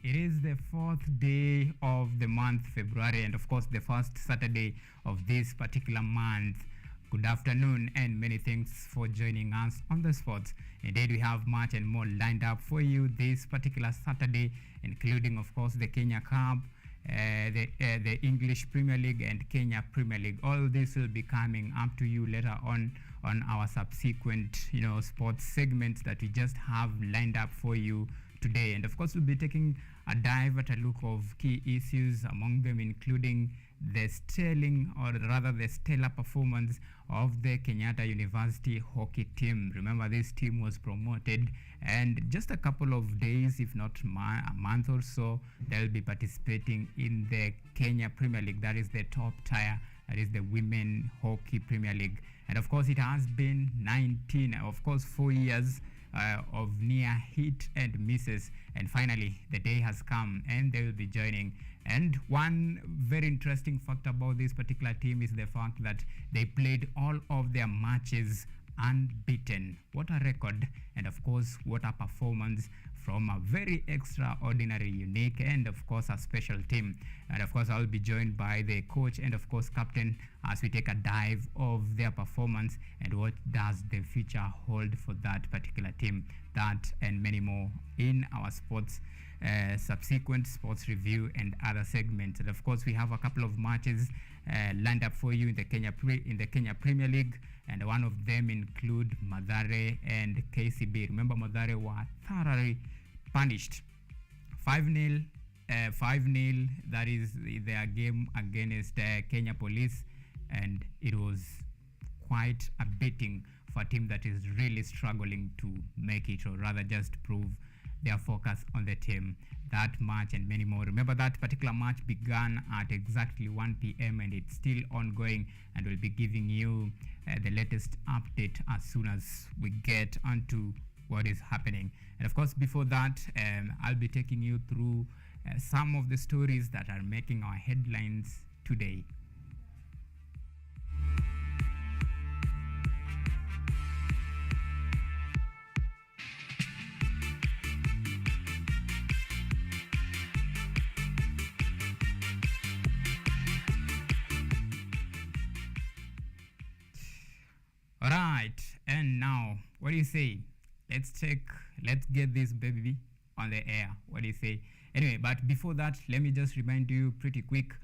It is the fourth day of the month, February, and of course, the first Saturday of this particular month. Good afternoon, and many thanks for joining us on the spot. Indeed, we have much and more lined up for you this particular Saturday, including, of course, the Kenya Cup, the English Premier League, and Kenya Premier League. All this will be coming up to you later on our subsequent, sports segments that we just have lined up for you today. And of course, we'll be taking a dive at a look of key issues, among them including the stellar performance of the Kenyatta University hockey team. Remember, this team was promoted, and just a couple of days, if not a month or so, they'll be participating in the Kenya Premier League. That is the top tier. That is the Women Hockey Premier League. And of course, it has been 4 years of near hit and misses, and finally the day has come and they will be joining. And one very interesting fact about this particular team is the fact that they played all of their matches unbeaten. What a record, and of course what a performance from a very extraordinary, unique, and of course a special team. And of course I'll be joined by the coach and of course captain as we take a dive of their performance and what does the future hold for that particular team. That and many more in our subsequent sports review and other segments. And of course we have a couple of matches lined up for you in the Kenya Premier League, and one of them include Mathare and KCB. Remember, Mathare were thoroughly punished 5-0. That is their game against Kenya Police, and it was quite a beating for a team that is really struggling to make it, or rather just prove their focus on the team. That match and many more. Remember, that particular match began at exactly 1 p.m. and it's still ongoing, and we'll be giving you the latest update as soon as we get onto what is happening. And of course, before that, I'll be taking you through some of the stories that are making our headlines today. All right, and now, what do you say? Let's get this baby on the air. What do you say? Anyway, but before that, let me just remind you pretty quick.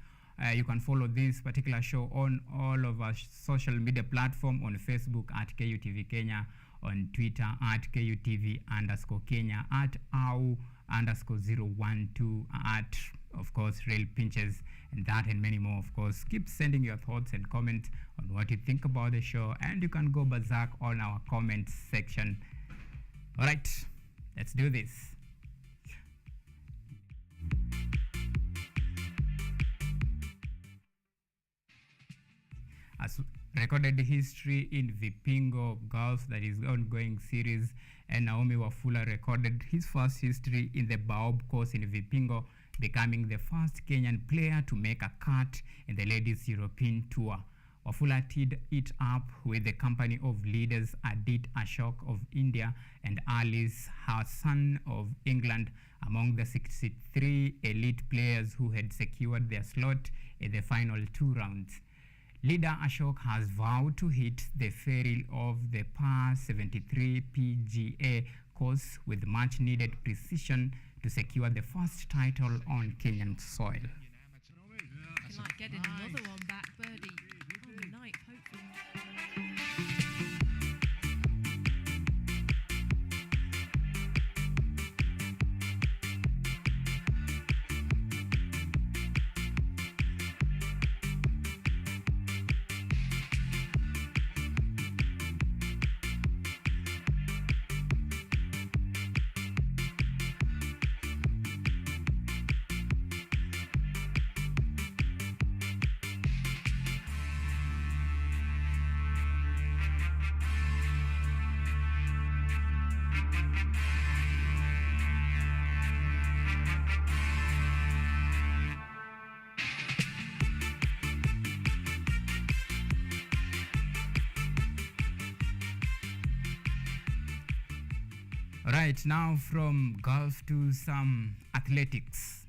You can follow this particular show on all of our social media platform, on Facebook at KUTV Kenya, on Twitter at KUTV_Kenya, at AU_012, at, of course, Real Pinches, and that and many more. Of course, keep sending your thoughts and comments on what you think about the show, and you can go berserk on our comment section. All right, let's do this. As recorded history in Vipingo Golf, that is ongoing series, and Naomi Wafula recorded his first history in the Baob course in Vipingo, becoming the first Kenyan player to make a cut in the Ladies European Tour. Wafula teed it up with the company of leaders Adit Ashok of India and Alice Hassan of England, among the 63 elite players who had secured their slot in the final 2 rounds. Leader Ashok has vowed to hit the ferry of the par 73 PGA course with much needed precision to secure the first title on Kenyan soil. Can like get another one back, birdie on the night, hopefully. Right, now from golf to some athletics.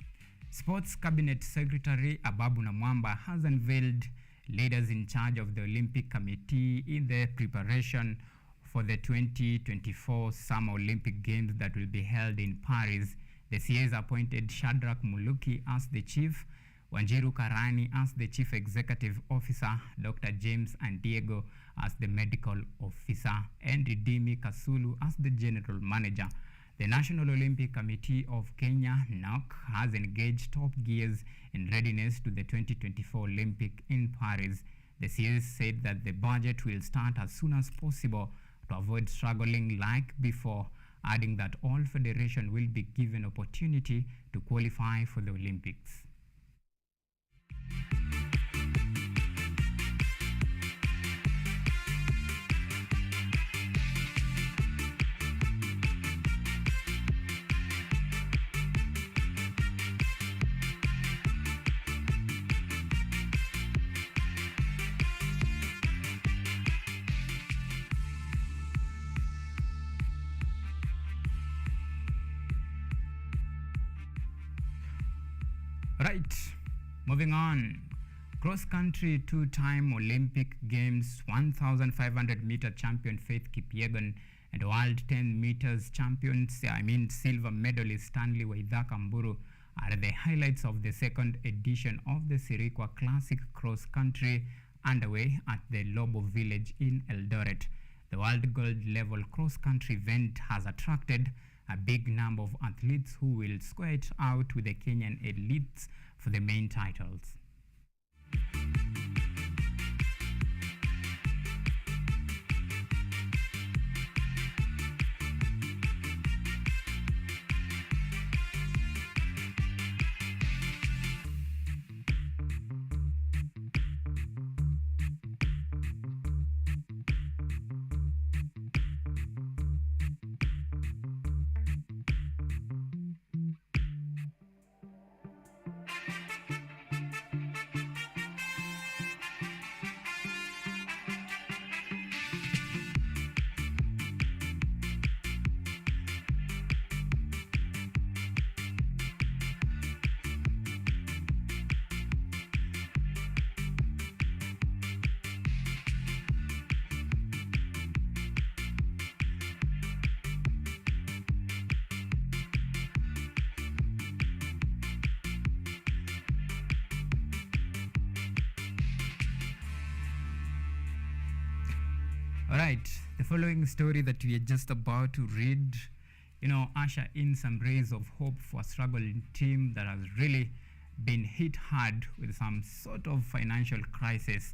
Sports Cabinet Secretary Ababu Namwamba has unveiled leaders in charge of the Olympic Committee in the preparation for the 2024 Summer Olympic Games that will be held in Paris. The CA's appointed Shadrach Muluki as the chief, Wanjiru Karani as the chief executive officer, Dr. James Andiego as the medical officer, and Ridimi Kasulu as the general manager. The National Olympic Committee of Kenya, NOC, has engaged top gears in readiness to the 2024 Olympic in Paris. The CS said that the budget will start as soon as possible to avoid struggling like before, adding that all federations will be given opportunity to qualify for the Olympics. Right, moving on. Cross-country two-time Olympic Games 1,500-meter champion Faith Kipyegon and world 10 meters champions, silver medalist Stanley Waithaka Mburu are the highlights of the second edition of the Sirikwa Classic Cross-Country underway at the Lobo Village in Eldoret. The world gold level cross-country event has attracted a big number of athletes who will square it out with the Kenyan elites for the main titles. Alright, the following story that we are just about to read, usher in some rays of hope for a struggling team that has really been hit hard with some sort of financial crisis.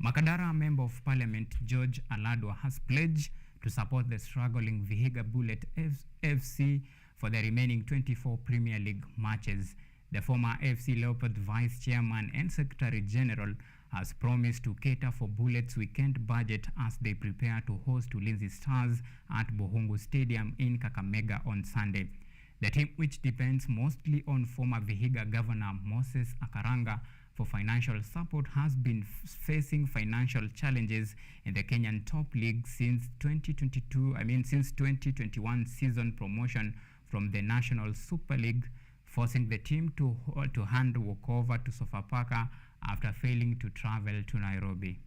Makadara Member of Parliament George Aladwa has pledged to support the struggling Vihiga Bullet FC for the remaining 24 Premier League matches. The former FC Leopard Vice Chairman and Secretary General has promised to cater for Bullets' weekend budget as they prepare to host Ulinzi Stars at Bohungu Stadium in Kakamega on Sunday. The team, which depends mostly on former Vihiga Governor Moses Akaranga for financial support, has been facing financial challenges in the Kenyan top league since 2021 season promotion from the National Super League, forcing the team to hand walkover to Sofapaka after failing to travel to Nairobi.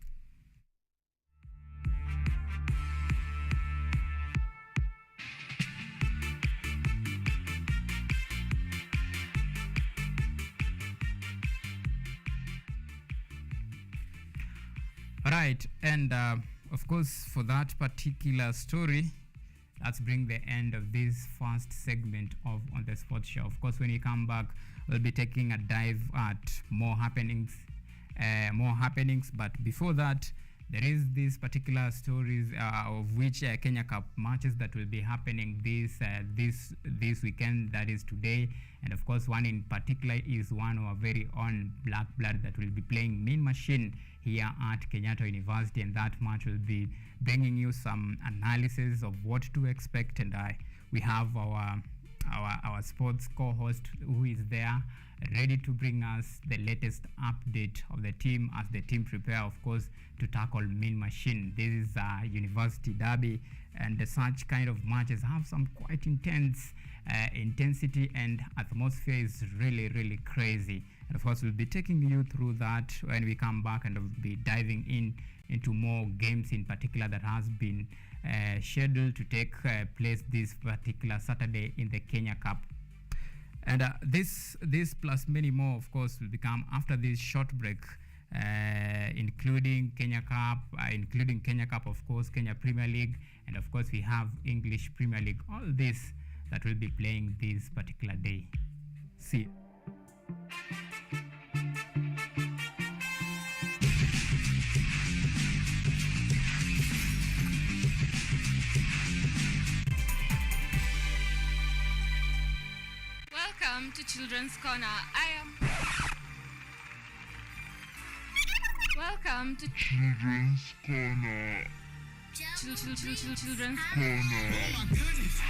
Right, and of course, for that particular story, let's bring the end of this first segment of On the Sports Show. Of course, when you come back, we'll be taking a dive at more happenings. But before that, there is this particular stories of which Kenya Cup matches that will be happening this weekend, that is today. And of course, one in particular is one of our very own Black Blood that will be playing Mean Machine here at Kenyatta University, and that match will be bringing you some analysis of what to expect. And we have our our sports co-host, who is there ready to bring us the latest update of the team as the team prepare, of course, to tackle Mean Machine. This is a university derby, and such kind of matches have some quite intense intensity, and atmosphere is really, really crazy. And of course, we'll be taking you through that when we come back, and we'll be diving into more games in particular that has been scheduled to take place this particular Saturday in the Kenya Cup. And this plus many more, of course, will become after this short break, including Kenya Cup, of course, Kenya Premier League, and of course we have English Premier League. All this that will be playing this particular day. See you. Welcome to Children's Corner. Welcome to Children's Corner. Children's Corner. Oh my goodness.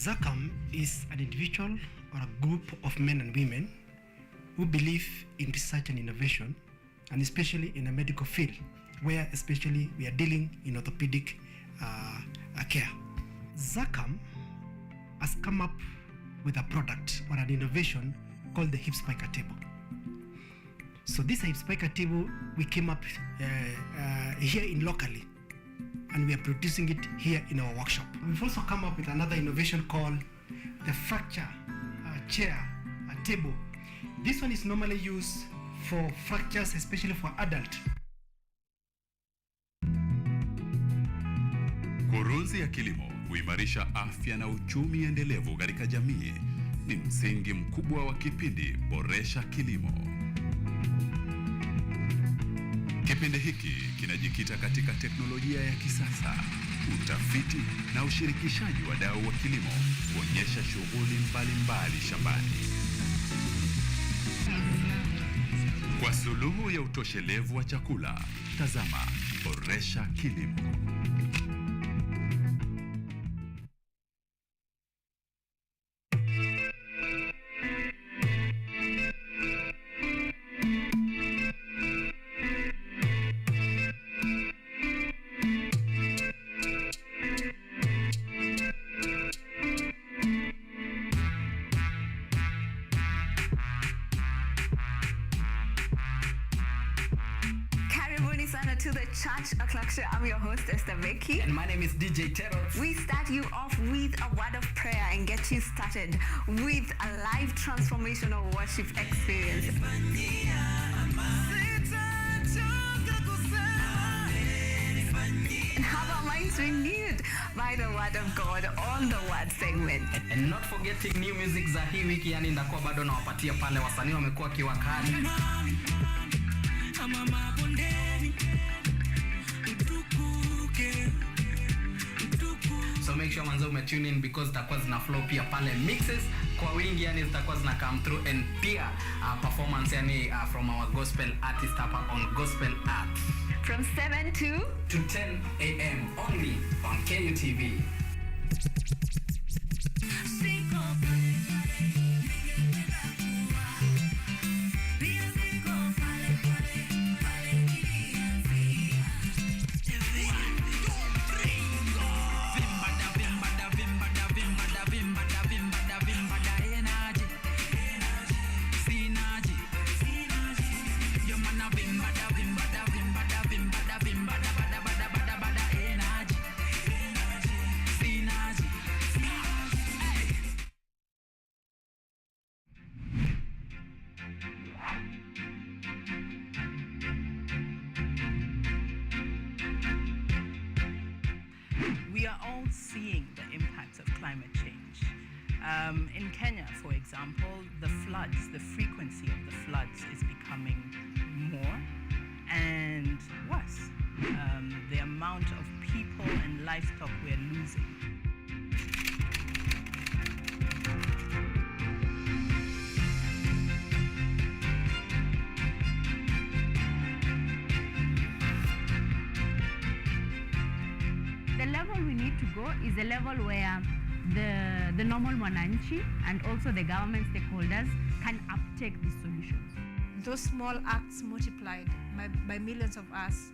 ZACAM is an individual or a group of men and women who believe in research and innovation, and especially in a medical field, where especially we are dealing in orthopedic care. ZACAM has come up with a product or an innovation called the hip spiker table. So this hip spiker table, we came up here in locally, and we are producing it here in our workshop. We've also come up with another innovation called the fracture chair table. This one is normally used for fractures, especially for adult. Kurunzi ya kilimo huimarisha afya na uchumi endelevu katika jamii. Ni msingi mkubwa wa kipindi Boresha Kilimo. Kipindi hiki kinajikita katika teknolojia ya kisasa, utafiti na ushirikishaji wa wadau wa kilimo kuonyesha shughuli mbalimbali shambani. Kwa suluhu ya utoshelevu wa chakula, tazama Boresha Kilimo. To the Church O'Clock Show. I'm your host, Esther Becky. And my name is DJ Tero. We start you off with a word of prayer and get you started with a live transformational worship experience. And have our minds renewed by the word of God on the word segment. And not forgetting new music za hii wiki, yani ndakuwa bado nawapatia pale wasanii wamekuwa kiwakali. So make sure manzo tune in, because zitakuwa zina flow pia pale mixes kwa wingi, yani zitakuwa zina come through, and pia performance yani from our gospel artist hapa on Gospel Art from 7 to 10 a.m. only on KUTV. In Kenya, for example, the frequency of the floods is becoming more and worse. The amount of people and livestock we're losing. The level we need to go is a level where the normal mwananchi and also the government stakeholders can uptake these solutions. Those small acts multiplied by millions of us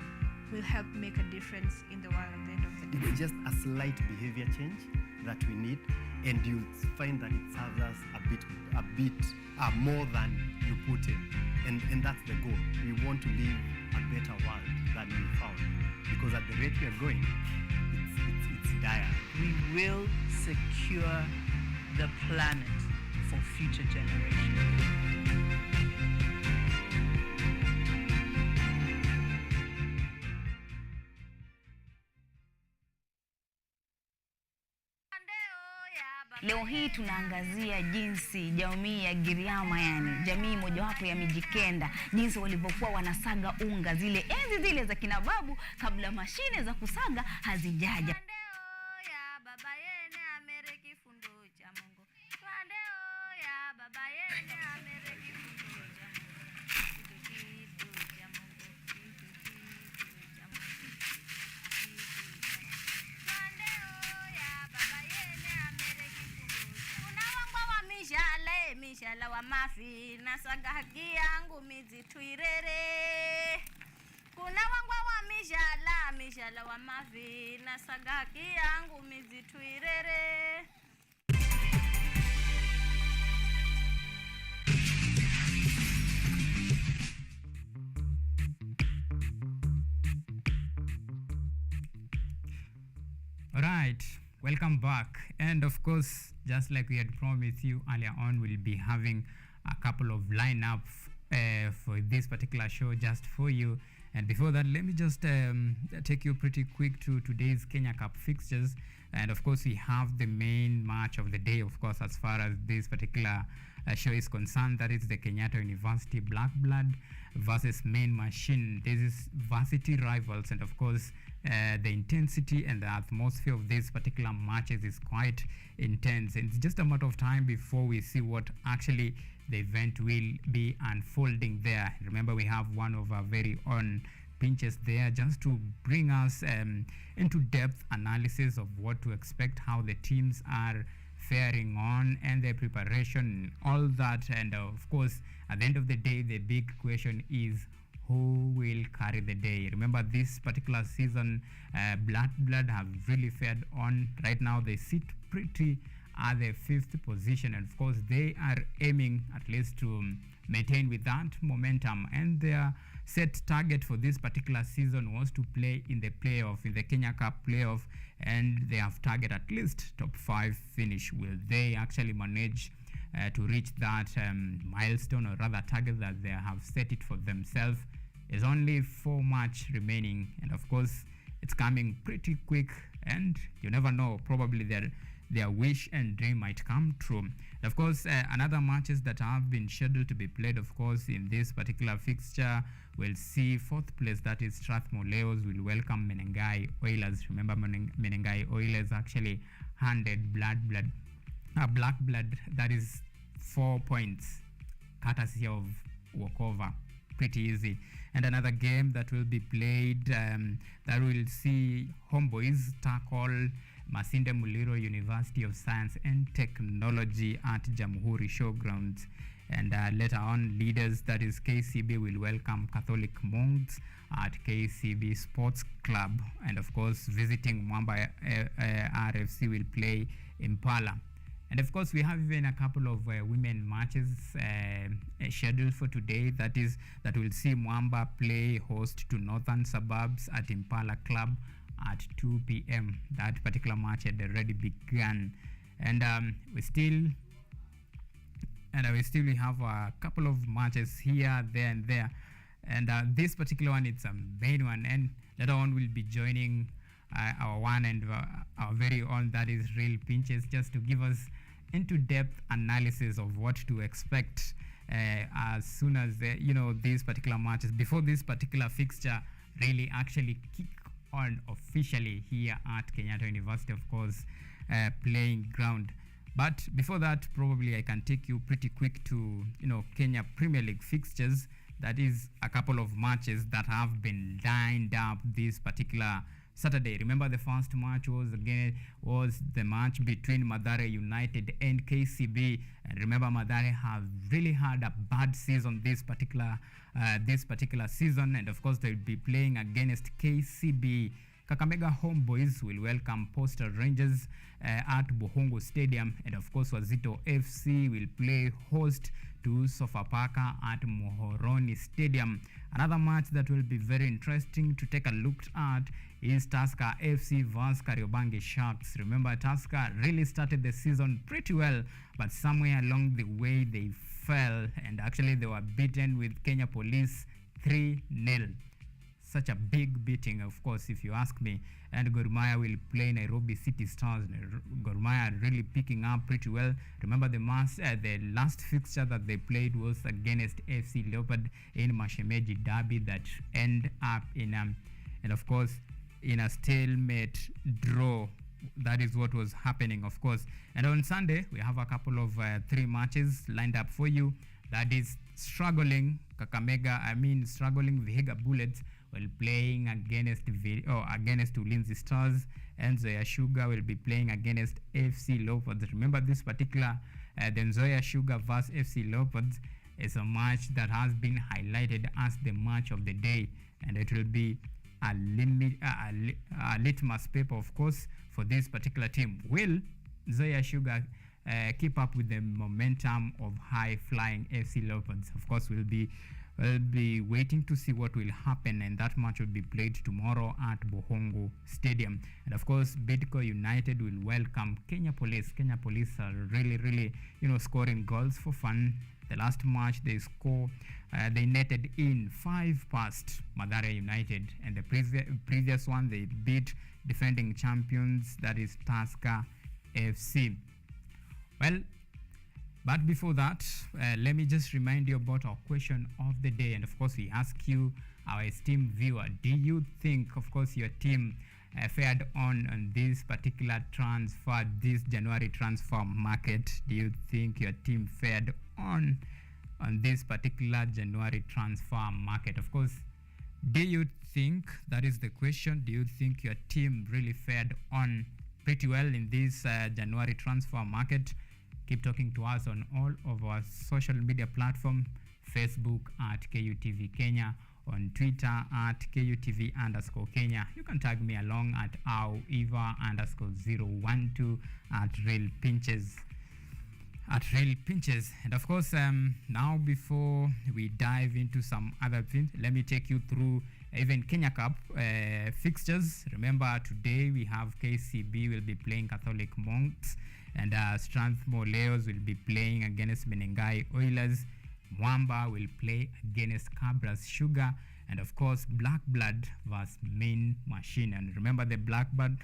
will help make a difference in the world at the end of the day. It's just a slight behavior change that we need, and you'll find that it serves us a bit more than you put in. And that's the goal. We want to live a better world than we found. Because at the rate we are going, it's dire. We will secure the planet for future generations. Leo hii tunaangazia jinsi jamii ya Giriama, yani jamii mojawapo ya Mijikenda, jinsi walivyokuwa wanasaga unga zile enzi zile za kina babu kabla mashine za kusaga hazijaja. Mishala wa mafi nasaga haki yangu mizitwirere. Kuna wangwa wa mishala wa mafi nasaga haki yangu mizitwirere. All right, welcome back. And of course, just like we had promised you earlier on, we'll be having a couple of lineups for this particular show just for you. And before that, let me just take you pretty quick to today's Kenya Cup fixtures. And of course, we have the main match of the day, of course, as far as this particular show is concerned. That is the Kenyatta University Black Blood versus Main Machine. This is varsity rivals, and of course, the intensity and the atmosphere of these particular matches is quite intense. And it's just a matter of time before we see what actually the event will be unfolding there. Remember, we have one of our very own pinches there just to bring us into depth analysis of what to expect, how the teams are faring on and their preparation, all that. And of course, at the end of the day, the big question is who will carry the day. Remember, this particular season, Blood have really fared on. Right now, they sit pretty at the 5th position, and of course, they are aiming at least to maintain with that momentum. And their set target for this particular season was to play in the playoff, in the Kenya Cup playoff, and they have target at least top 5 finish. Will they actually manage to reach that milestone, or rather target that they have set it for themselves? There's only 4 matches remaining, and of course, it's coming pretty quick, and you never know, probably their wish and dream might come true. And of course, another matches that have been scheduled to be played, of course, in this particular fixture, we'll see 4th place, that is Strathmore Leos, will welcome Menengai Oilers. Remember, Menengai Oilers actually handed Black Blood, that is 4 points, courtesy of walkover. Pretty easy. And another game that will be played, that will see Homeboys tackle Masinde Muliro University of Science and Technology at Jamhuri Showgrounds. And later on, Leaders, that is KCB, will welcome Catholic Monks at KCB Sports Club. And of course, visiting Mwamba RFC will play Impala. And of course, we have even a couple of women matches scheduled for today. That will see Mwamba play host to Northern Suburbs at Impala Club at 2 p.m. That particular match had already begun. And we still have a couple of matches here, there, and there. And this particular one, it's a main one. And later on, we'll be joining our one and our very own, that is Real Pinches, just to give us into depth analysis of what to expect as soon as these particular matches, before this particular fixture really actually kick on officially here at Kenyatta University, of course, playing ground. But before that, probably I can take you pretty quick to Kenya Premier League fixtures. That is a couple of matches that have been lined up this particular Saturday. Remember, the first match was the match between Mathare United and KCB. And remember, Mathare have really had a bad season this particular season, and of course they'll be playing against KCB. Kakamega Homeboys will welcome Postal Rangers at Bohongo Stadium, and of course Wazito FC will play host to Sofapaka at Mohoroni Stadium. Another match that will be very interesting to take a look at is Tusker FC vs Kariobangi Sharks. Remember, Tusker really started the season pretty well, but somewhere along the way they fell, and actually they were beaten with Kenya Police 3-0. Such a big beating, of course, if you ask me. And Gor Mahia will play Nairobi City Stars. Gor Mahia really picking up pretty well. Remember, the last fixture that they played was against FC Leopard in Mashemeji Derby that end up in and of course in a stalemate draw. That is what was happening, of course. And on Sunday we have a couple of 3 matches lined up for you. That is struggling Vihiga Bullets while playing against Ulinzi Stars, and Nzoia Sugar will be playing against FC Leopards. Remember, this particular the Nzoia Sugar vs FC Leopards is a match that has been highlighted as the match of the day, and it will be a litmus paper, of course, for this particular team. Will Nzoia Sugar keep up with the momentum of high-flying FC Leopards? Of course, we'll be waiting to see what will happen, and that match will be played tomorrow at Bohongo Stadium. And of course, Bidco United will welcome Kenya Police. Kenya Police are really scoring goals for fun. The last match they netted in 5 past Mathare United, and the previous one they beat defending champions, that is Tusker FC. Well, but before that, let me just remind you about our question of the day. And of course, we ask you, our esteemed viewer, do you think, of course, your team fared on this particular transfer, this January transfer market? Do you think your team fared on this particular January transfer market? Of course, do you think, that is the question, do you think your team really fared on pretty well in this January transfer market? Keep talking to us on all of our social media platform, Facebook at KUTV Kenya, on Twitter at KUTV_Kenya. You can tag me along at @Eva_012 at Real Pinches. And of course, now before we dive into some other things, let me take you through even Kenya Cup fixtures. Remember, today we have KCB will be playing Catholic Monks, and Strathmore Leos will be playing against Menengai Oilers. Mwamba will play against Cabras Sugar, and of course Black Blood vs Mean Machine. And remember, the Black Blood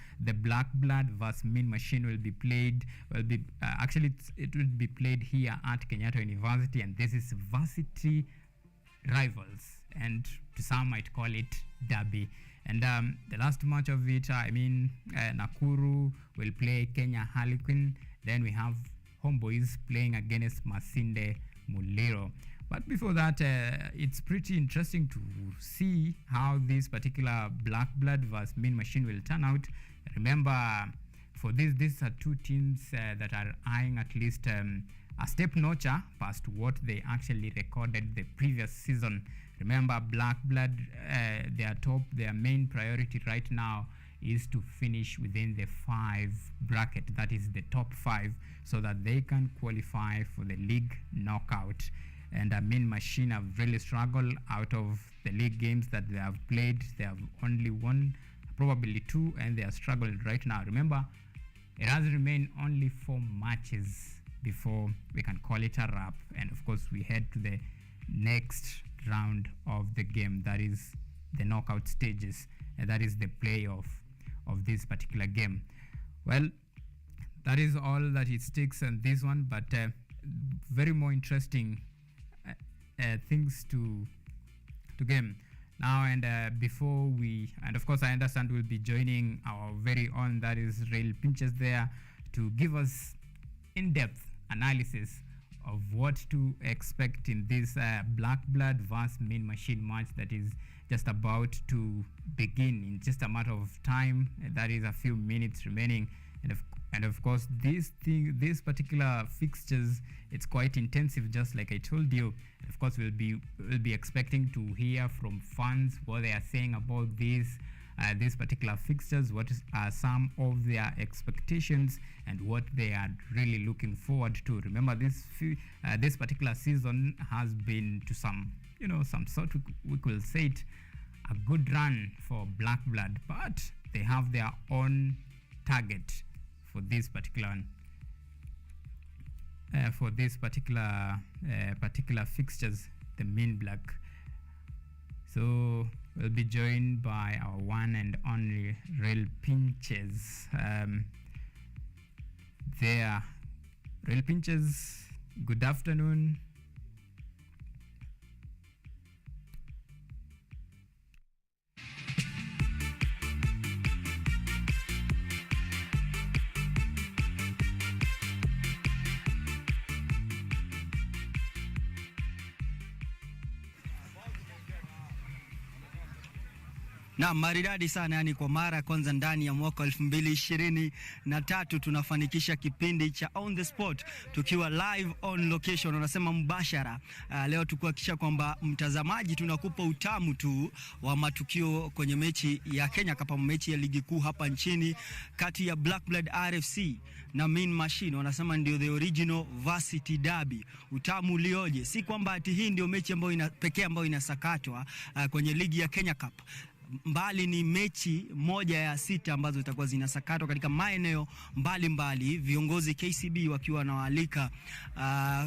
vs Mean Machine will be played. It will be played here at Kenyatta University, and this is varsity rivals, and to some might call it derby. And the last match of it, Nakuru will play Kenya Harlequin. Then we have Homeboys playing against Masinde Muliro. But before that, it's pretty interesting to see how this particular Black Blood vs Mean Machine will turn out. Remember, for these are 2 teams that are eyeing at least a step notcher past what they actually recorded the previous season. Remember, Black Blood, their main priority right now is to finish within the 5 bracket, that is the top 5, so that they can qualify for the league knockout. And Mean Machine have really struggled out of the league games that they have played. They have only won probably 2, and they are struggling right now. Remember, it has remained only 4 matches before we can call it a wrap, and of course we head to the next round of the game, that is the knockout stages, and that is the playoff of this particular game. Well, that is all that it sticks on this one, but very more interesting things to game now. And before we, and of course I understand we'll be joining our very own, that is Rail Pinches, there to give us in-depth analysis of what to expect in this Black Blood vs Mean Machine match that is just about to begin in just a matter of time. That is a few minutes remaining, and of course these particular fixtures, it's quite intensive, just like I told you. Of course we'll be expecting to hear from fans what they are saying about these particular fixtures, what are some of their expectations and what they are really looking forward to. Remember, this particular season has been to some sort, we could say it, a good run for Black Blood, but they have their own target for this particular particular fixtures, the Mean Black. So we'll be joined by our one and only Rail Pinches. There, Rail Pinches, good afternoon. Na maridadi sana, yani kwa mara kwanza ndani ya mwaka 2023 tunafanikisha kipindi cha On the Spot tukiwa live on location, unasema mbashara. Leo tukuhakikisha kwamba mtazamaji tunakupa utamu tu wa matukio kwenye mechi ya Kenya Cup, mechi ya ligi kuu hapa nchini kati ya Black Blood RFC na Mean Machine. Wanasema ndio the original varsity derby. Utamu ulioje! Si kwamba ati hii ndio mechi ambayo pekee ambayo inasakatwa kwenye ligi ya Kenya Cup, mbali ni mechi moja ya 6 ambazo zitakuwa zinasakatwa katika maeneo mbalimbali, viongozi KCB wakiwa wanawaalika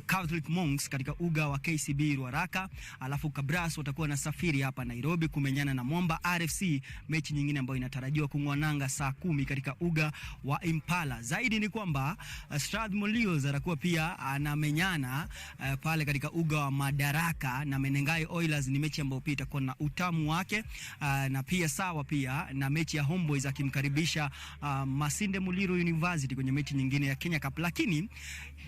Catholic Monks katika uga wa KCB Ruaraka, alafu Kabras watakuwa na safiri hapa Nairobi kumenyana na Mwamba RFC, mechi nyingine ambayo inatarajiwa kungwananga saa 10 katika uga wa Impala. Zaidi ni kwamba Strathmore Leos atakuwa pia anamenyana pale katika uga wa Madaraka na Menengai Oilers. Ni mechi ambayo pia itakuwa na utamu wake, na pia sawa pia na mechi ya Homeboys akimkaribisha Masinde Muliro University kwenye mechi nyingine ya Kenya Cup. Lakini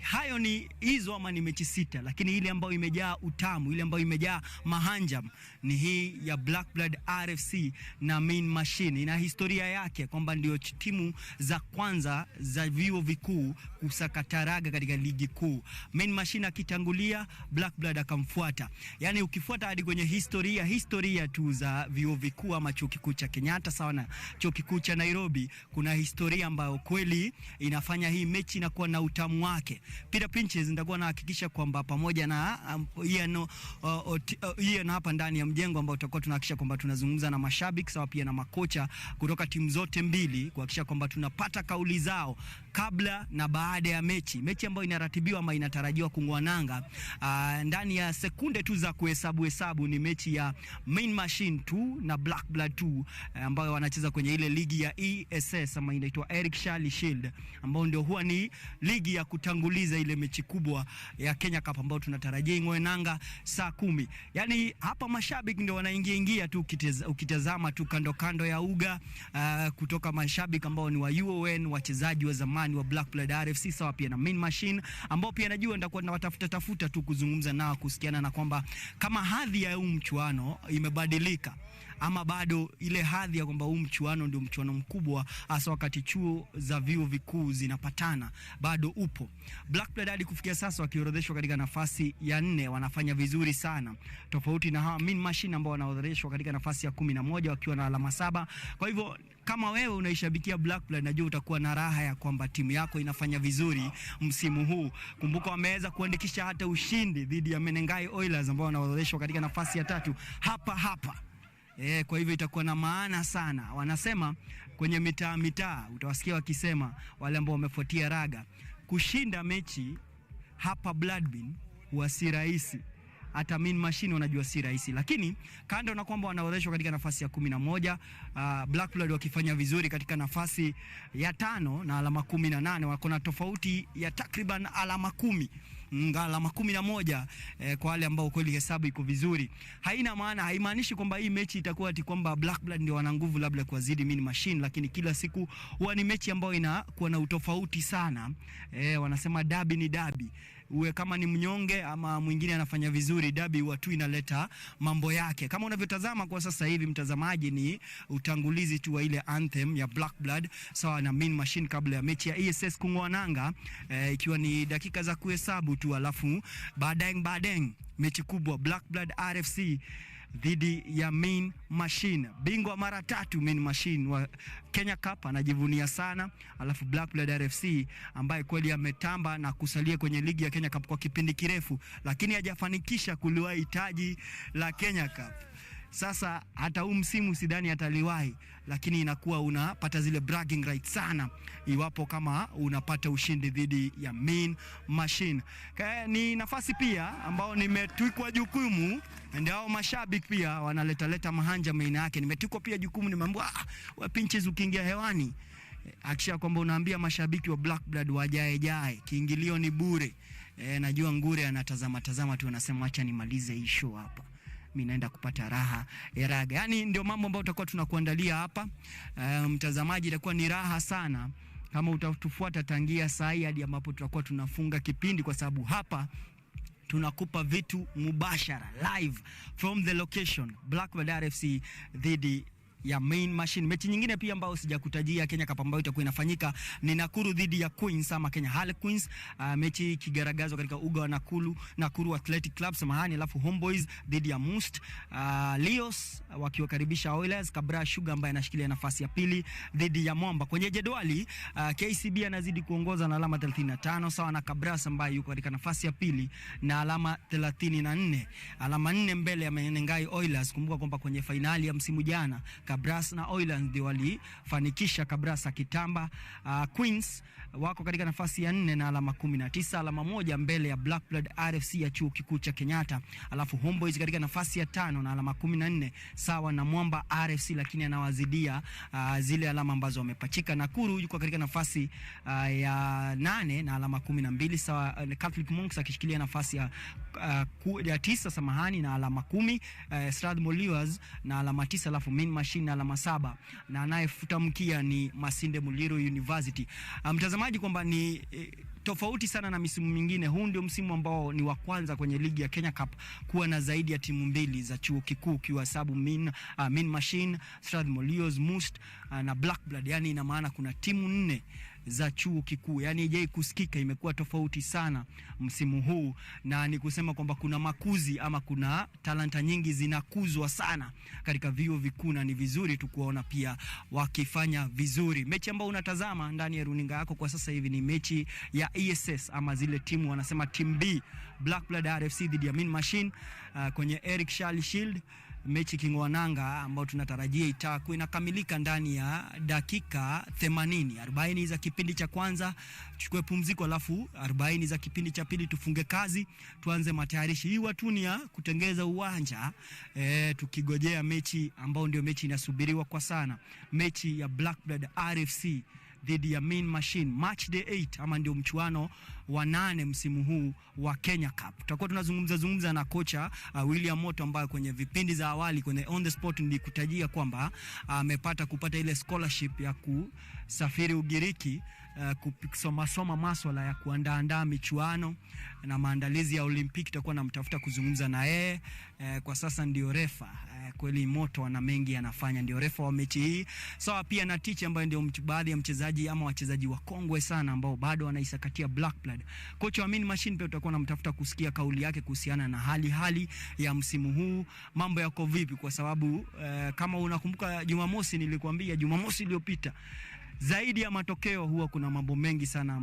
hayo ni hizo ama ni mechi 6, lakini ile ambayo imejaa utamu, ile ambayo imejaa mahanjam ni hii ya Black Blood RFC na Mean Machine. Ina historia yake kwamba ndio timu za kwanza za vyuo vikuu kusakataraga katika ligi kuu. Mean Machine akitangulia, Black Blood akamfuata. Yani ukifuata hadi kwenye historia tu za vyuo vikuu ama chuo kikuu cha Kenyatta sawa na chuo kikuu cha Nairobi, kuna historia ambayo kweli inafanya hii mechi inakuwa na utamu wake. Peter Pinches nitakuwa nahakikisha kwamba pamoja na Ian hapa ndani ya mjengo ambao tutakuwa tunahakikisha kwamba tunazungumza na mashabiki sawa pia na makocha kutoka timu zote mbili kuhakikisha kwamba tunapata kauli zao kabla na baada ya mechi ambayo inaratibiwa ama inatarajiwa kungwananga ndani ya sekunde tu za kuhesabu. Ni mechi ya Mean Machine 2 na Black Blood 2 ambayo wanacheza kwenye ile ligi ya ESS ama inaitwa Eric Shirley Shield, ambao ndio huwa ni ligi ya kutanguliza ile mechi kubwa ya Kenya Cup ambayo tunatarajia ingwenanga saa 10. Yani hapa mashabiki ndio wanaingia tu ukitazama tu kando ya uga, kutoka mashabiki ambao ni wa UON, wachezaji wa zamani wa Black Blood RFC sawa pia na Mean Machine, ambao pia najua nitakuwa nawatafuta tu kuzungumza nao kusikiana na kwamba kama hadhi ya huu mchuano imebadilika ama bado ile hadhi ya kwamba huu mchuano ndio mchuano mkubwa hasa wakati chuo za vyuo vikuu zinapatana bado upo. Black Blood hadi kufikia sasa wakiorodheshwa katika nafasi ya 4 wanafanya vizuri sana, tofauti na hawa Mean Machine ambao wanaorodheshwa katika nafasi ya 11 wakiwa na alama 7. Kwa hivyo kama wewe unaishabikia Black Blood, najua utakuwa na raha ya kwamba timu yako inafanya vizuri msimu huu. Kumbuka wameweza kuandikisha hata ushindi dhidi ya Menengai Oilers ambao wanaorodheshwa katika nafasi ya 3 hapa. Kwa hivyo itakuwa na maana sana. Wanasema kwenye mitaa utawasikia wakisema wale ambao wamefuatia raga, kushinda mechi hapa Bloodbean huwa si rahisi. hata Mean Machine wanajua si rahisi. Lakini kando na kwamba wanaorodheshwa katika nafasi ya 11, Black Blood wakifanya vizuri katika nafasi ya 5 na alama 18, wako na tofauti ya takriban alama 10. Alama 11 kwa wale ambao kweli hesabu iko vizuri. Haina maana, haimaanishi kwamba hii mechi itakuwa ati kwamba Black Blood ndio wana nguvu labda kuwazidi Mean Machine, lakini kila siku huwa ni mechi ambayo inakuwa na utofauti sana. Wanasema derby ni derby. Uwe kama ni mnyonge ama mwingine anafanya vizuri, derby huwa tu inaleta mambo yake. Kama unavyotazama kwa sasa hivi mtazamaji, ni utangulizi tu wa ile anthem ya Black Blood sawa na Mean Machine kabla ya mechi ya ESS kung'oa nanga, ikiwa ni dakika za kuhesabu tu, alafu baadaye mechi kubwa Black Blood RFC dhidi ya Mean Machine. Bingwa mara 3 Mean Machine wa Kenya Cup anajivunia sana, alafu Black Blood RFC ambaye kweli ametamba na kusalia kwenye ligi ya Kenya Cup kwa kipindi kirefu, lakini hajafanikisha kuliwahi taji la Kenya Cup. Sasa hata huu msimu sidhani ataliwahi, lakini inakuwa unapata zile bragging rights sana iwapo kama unapata ushindi dhidi ya Mean Machine. Ni nafasi pia ambao nimetwikwa jukumu, ndio mashabiki pia wanaleta mahanja maina yake. Nimetwikwa pia jukumu, nimeambiwa wa pinches ukiingia hewani akisha kwamba unaambia mashabiki wa Black Blood wajae, kiingilio ni bure. Najua ngure anatazama tu, anasema acha nimalize hii show hapa, mimi naenda kupata raha ya raga. Yani ndio mambo ambayo tutakuwa tunakuandalia hapa. Mtazamaji, itakuwa ni raha sana kama utatufuata tangia saa hii hadi ambapo tutakuwa tunafunga kipindi, kwa sababu hapa tunakupa vitu mubashara live from the location Black Blood RFC dhidi ya Mean Machine. Mechi nyingine pia ambayo sijakutajia Kenya Cup ambayo itakuwa inafanyika ni Nakuru dhidi ya Queens ama Kenya Harlequins. Mechi kigaragazwa katika uga wa Nakuru Athletic Club samahani, alafu Homeboys dhidi ya Must. Leos wakiwakaribisha Oilers. Kabra Sugar ambaye anashikilia nafasi ya pili dhidi ya Mwamba. Kwenye jedwali KCB anazidi kuongoza na alama 35 sawa na Kabras ambaye yuko katika nafasi ya pili na alama 34. Alama 4 mbele ya Menengai Oilers. Kumbuka kwamba kwenye finali ya msimu jana Kabras na Oilers ndio walifanikisha Kabras akitamba. Queens wako katika nafasi ya 4 na alama 19, alama 1 mbele ya Black Blood RFC ya chuo kikuu cha Kenyatta. Alafu Homeboys katika nafasi ya 5 na alama 14 sawa na Mwamba RFC, lakini anawazidia zile alama ambazo wamepachika. Nakuru yuko katika nafasi ya 8 na alama 12 sawa. Catholic Monks akishikilia nafasi ya 9 samahani na alama 10. Strathmore Leos na alama 9, alafu Mean Machine na alama 7, na anayefuta mkia ni Masinde Muliro University. Mtazamaji, kwamba ni tofauti sana na misimu mingine. Huu ndio msimu ambao ni wa kwanza kwenye ligi ya Kenya Cup kuwa na zaidi ya timu 2 za chuo kikuu, kiwasabu Mean Machine, Strathmore Leos, Must na Black Blood. Yani ina maana kuna timu 4 za chuo kikuu. Yani je, kusikika imekuwa tofauti sana msimu huu, na ni kusema kwamba kuna makuzi ama kuna talanta nyingi zinakuzwa sana katika vyuo vikuu, na ni vizuri tu kuona pia wakifanya vizuri. Mechi ambayo unatazama ndani ya runinga yako kwa sasa hivi ni mechi ya ESS ama zile timu wanasema team B, Black Blood RFC dhidi ya Mean Machine kwenye Eric Shali Shield. Mechi kingwananga ambao tunatarajia itakuwa inakamilika ndani ya dakika 80. 40 za kipindi cha kwanza tuchukue pumziko, alafu 40 za kipindi cha pili tufunge kazi, tuanze matayarishi. Hii watu ni ya kutengeza uwanja tukigojea mechi ambao ndio mechi inasubiriwa kwa sana, mechi ya Black Blood RFC dhidi ya Mean Machine, match day 8 ama ndio mchuano wa 8 msimu huu wa Kenya Cup. Tutakuwa tunazungumza na kocha William Moto ambaye kwenye vipindi za awali kwenye on the spot nilikutajia kwamba amepata kupata ile scholarship ya kusafiri Ugiriki kusoma masuala ya kuandaa michuano na maandalizi ya Olimpiki. Tutakuwa namtafuta kuzungumza na yeye. Kwa sasa ndio refa kweli Moto ana mengi anafanya, ndio refa wa mechi hii. Sawa pia na Tichi ambaye ndio baadhi ya mchezaji ama wachezaji wakongwe sana ambao bado wanaisakatia Black Blood. Kocha wa Mean Machine pia tutakuwa namtafuta kusikia kauli yake kuhusiana na hali ya msimu huu, mambo yako vipi, kwa sababu kama unakumbuka Jumamosi nilikwambia Jumamosi iliyopita, zaidi ya matokeo huwa kuna mambo mengi sana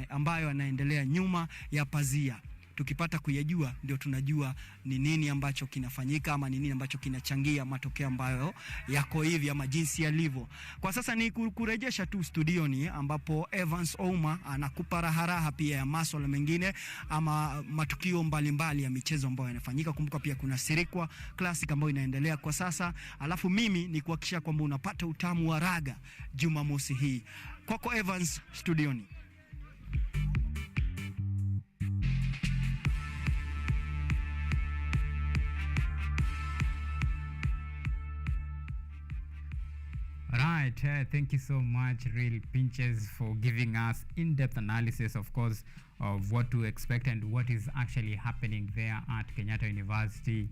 ambayo yanaendelea nyuma ya pazia. tukipata kuyajua ndio tunajua ni nini ambacho kinafanyika ama ni nini ambacho kinachangia matokeo ambayo yako hivi ama jinsi yalivyo. Kwa sasa ni kurejesha tu studioni ambapo Evans Ouma anakupa raha pia ya masuala mengine ama matukio mbalimbali ya michezo ambayo yanafanyika. Kumbuka pia kuna Sirikwa Classic ambayo inaendelea kwa sasa. Alafu mimi ni kuhakikisha kwamba unapata utamu wa raga Jumamosi hii. Kwako Evans studioni. Right, thank you so much, Real Pinches, for giving us in-depth analysis, of course, of what to expect and what is actually happening there at Kenyatta University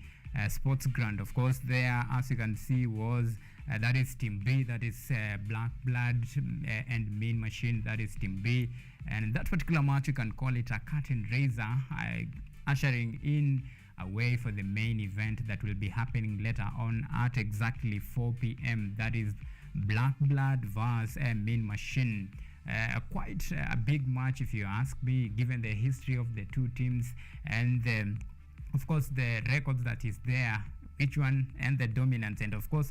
Sports Ground. Of course, there, as you can see, was that is Team B, that is Black Blood and Mean Machine, that is Team B. And in that particular match, you can call it a curtain raiser, ushering in a way for the main event that will be happening later on at exactly 4 p.m. That is Black Blood vs. Mean Machine. Quite a big match, if you ask me, given the history of the two teams and of course the records that is there, each one and the dominance. And of course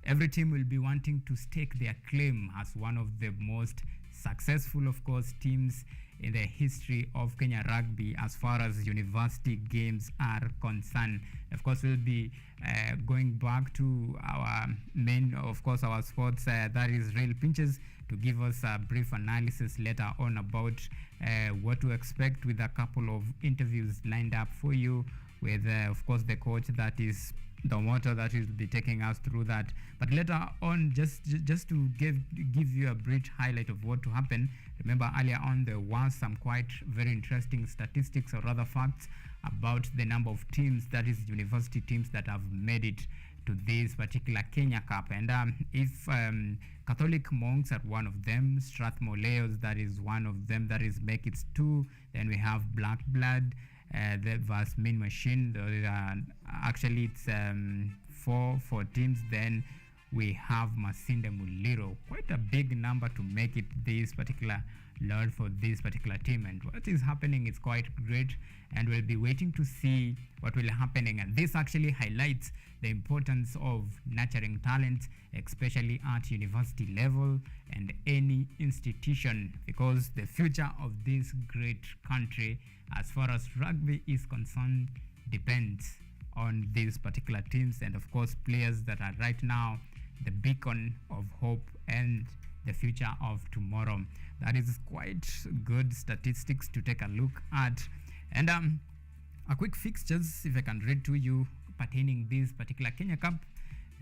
every team will be wanting to stake their claim as one of the most successful, of course, teams in the history of Kenya rugby as far as university games are concerned. Of course, we'll be going back to our main, of course, our sports, that is Real Pinches, to give us a brief analysis later on about what to expect, with a couple of interviews lined up for you with, of course, the coach that is the motor that will be taking us through that. But later on, just to give you a brief highlight of what to happen, remember earlier on there was some quite very interesting statistics, or rather facts, about the number of teams, that is university teams, that have made it to this particular Kenya Cup. And if Catholic Monks are one of them, Strathmore Leos, that is one of them, that is make it 2. Then we have Black Blood, the vs. Mean Machine, actually it's 4 teams. Then we have Masinde Muliro, quite a big number to make it this particular lot for this particular team. And what is happening is quite great, and we'll be waiting to see what will happening. And this actually highlights the importance of nurturing talent, especially at university level and any institution, because the future of this great country, as far as rugby is concerned, depends on these particular teams, and of course players that are right now the beacon of hope and the future of tomorrow. That is quite good statistics to take a look at. And a quick fixtures, if I can read to you, pertaining this particular Kenya Cup.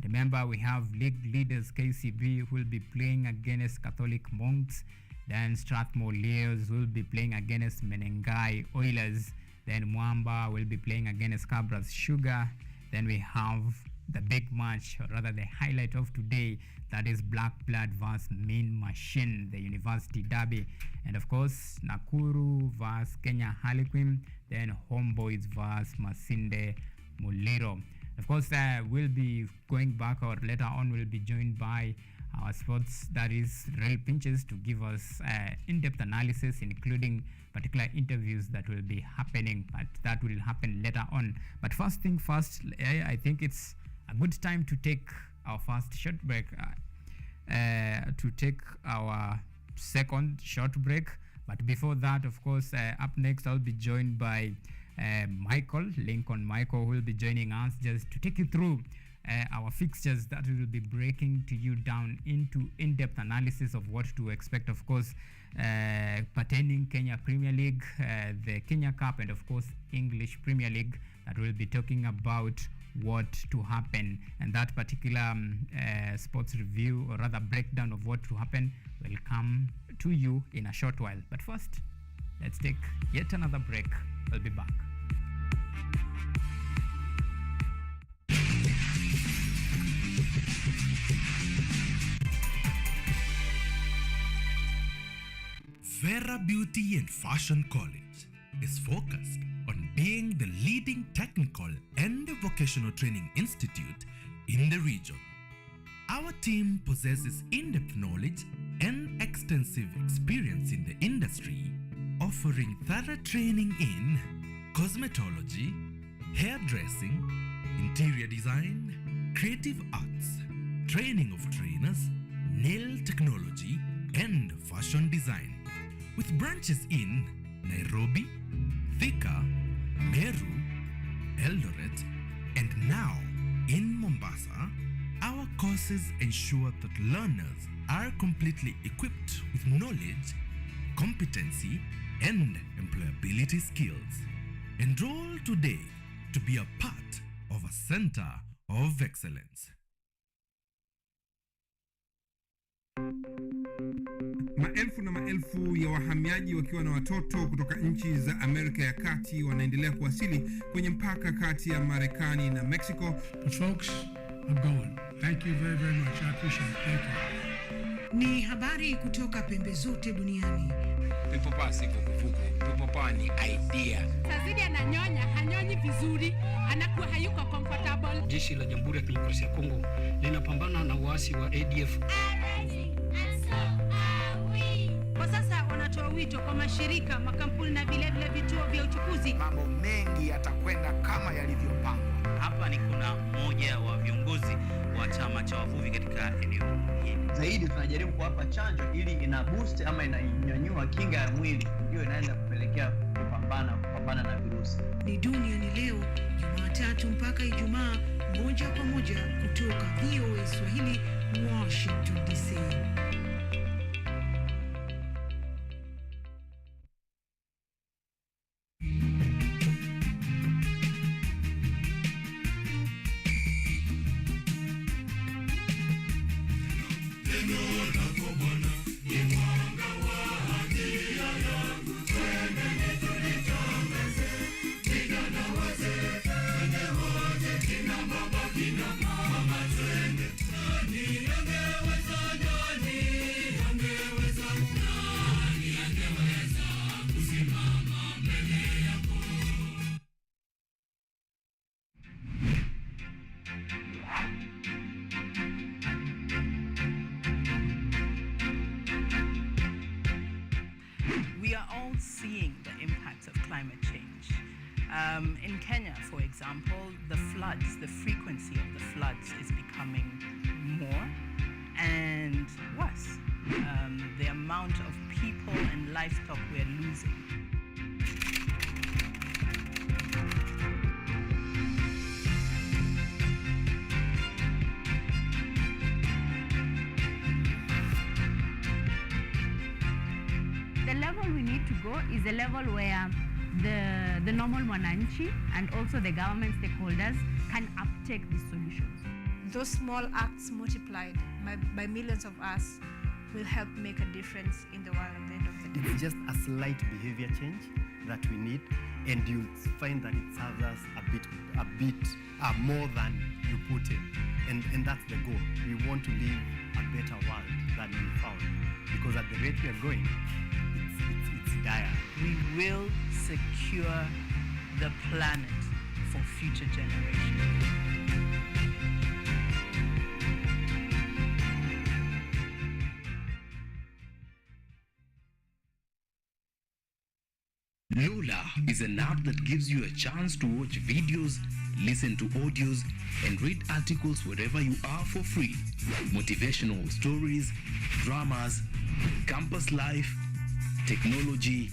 Remember, we have league leaders KCB who will be playing against Catholic Monks. Then Strathmore Leos will be playing against Menengai Oilers. Then Mwamba will be playing against Cabras Sugar. Then we have the big match, or rather the highlight of today, that is Black Blood vs. Mean Machine, the University Derby. And of course, Nakuru vs. Kenya Harlequin. Then Homeboys vs. Masinde Muliro. Of course, we'll be going back, or later on we'll be joined by our sports, that is Real Pinches, to give us in-depth analysis, including particular interviews that will be happening, but that will happen later on. But first thing first, I think it's a good time to take our first short break, to take our second short break. But before that, of course, up next I'll be joined by Lincoln Michael, who will be joining us just to take you through our fixtures that we will be breaking to you down into in-depth analysis of what to expect, of course, pertaining Kenya Premier League, the Kenya Cup, and of course English Premier League, that we'll be talking about what to happen. And that particular sports review, or rather breakdown of what to happen, will come to you in a short while. But first, let's take yet another break. We'll be back. Vera Beauty and Fashion College is focused on being the leading technical and vocational training institute in the region. Our team possesses in-depth knowledge and extensive experience in the industry, offering thorough training in cosmetology, hairdressing, interior design, creative arts, training of trainers, nail technology, and fashion design. With branches in Nairobi, Thika, Meru, Eldoret, and now in Mombasa, our courses ensure that learners are completely equipped with knowledge, competency, and employability skills. Enroll today to be a part of a center of excellence. Maelfu na maelfu ya wahamiaji wakiwa na watoto kutoka nchi za Amerika ya Kati wanaendelea kuwasili kwenye mpaka kati ya Marekani na Mexico. The folks are going. Thank you very, very much. I appreciate it. Thank you. Ni habari kutoka pembe zote duniani. Pepo pasi vuguvugu. Pepo pa ni idea. Sazidi ananyonya, hanyonyi vizuri, anakuwa hayuko comfortable. Jeshi la Jamhuri ya Kidemokrasia ya Kongo linapambana na waasi wa ADF. Kwa sasa wanatoa wito kwa mashirika, makampuni na vile vituo vya uchukuzi. Mambo mengi yatakwenda kama yalivyopangwa. Hapa ni kuna mmoja wa viongozi wa chama cha wavuvi katika eneo hili. Zaidi tunajaribu kuwapa chanjo ili ina boost ama inanyanyua kinga ya mwili. Hiyo inaenda kupelekea kupambana na virusi. Ni duniani leo, Jumatatu mpaka Ijumaa, moja kwa moja kutoka VOA Swahili, Washington DC. We are all seeing the impacts of climate change. In Kenya, for example, the frequency of the floods is becoming more and worse. The amount of people and livestock we are losing. The level we need to go is a level where the normal mwananchi and also the government stakeholders can uptake these solutions. Those small acts multiplied by millions of us will help make a difference in the world at the end of the day. It's just a slight behavior change that we need, and you'll find that it serves us a bit more than you put in, and that's the goal. We want to live a better world than we found, because at the rate we are going, it's dire. We will secure the planet for future generations. Lola is an app that gives you a chance to watch videos, listen to audios, and read articles wherever you are for free. Motivational stories, dramas, campus life, technology,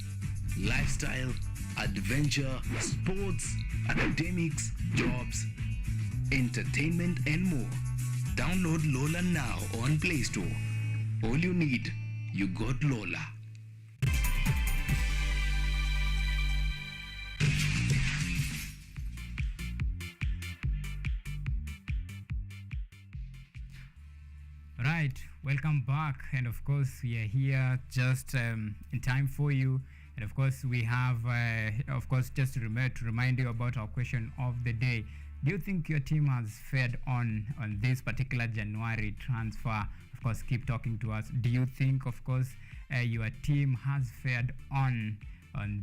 lifestyle, adventure, sports, academics, jobs, entertainment, and more. Download Lola now on Play Store. All you need, you got Lola. Right, welcome back, and of course we are here just in time for you, and of course we have just to remind you about our question of the day. Do you think your team has fared on this particular January transfer? Of course, keep talking to us. Do you think, of course, your team has fared on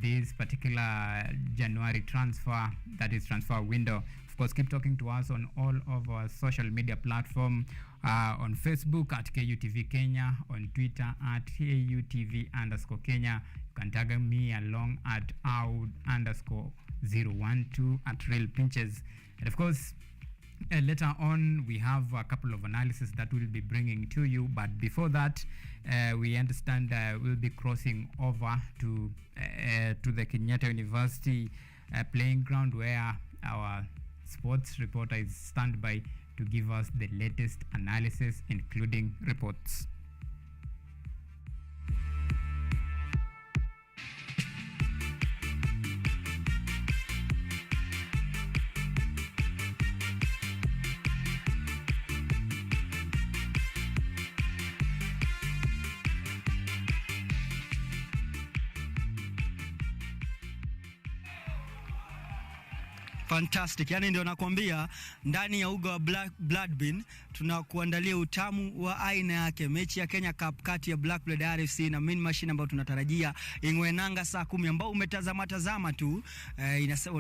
this particular January transfer, that is transfer window? Of course, keep talking to us on all of our social media platform, on Facebook at KUTV Kenya, on Twitter at KUTV_Kenya. You can tag me along at @out_Kenya. 012 at Real Pinches. And of course, later on, we have a couple of analysis that we'll be bringing to you. But before that, we understand we'll be crossing over to the Kenyatta University playing ground, where our sports reporter is standby to give us the latest analysis, including reports. Fantastic. Yani ndio nakwambia, ndani ya uga wa Blood Bean tunakuandalia utamu wa aina yake. Mechi ya Kenya Cup kati ya Black Blood RFC na Mean Machine ambayo tunatarajia ingwenanga saa 10, ambao umetazama tu.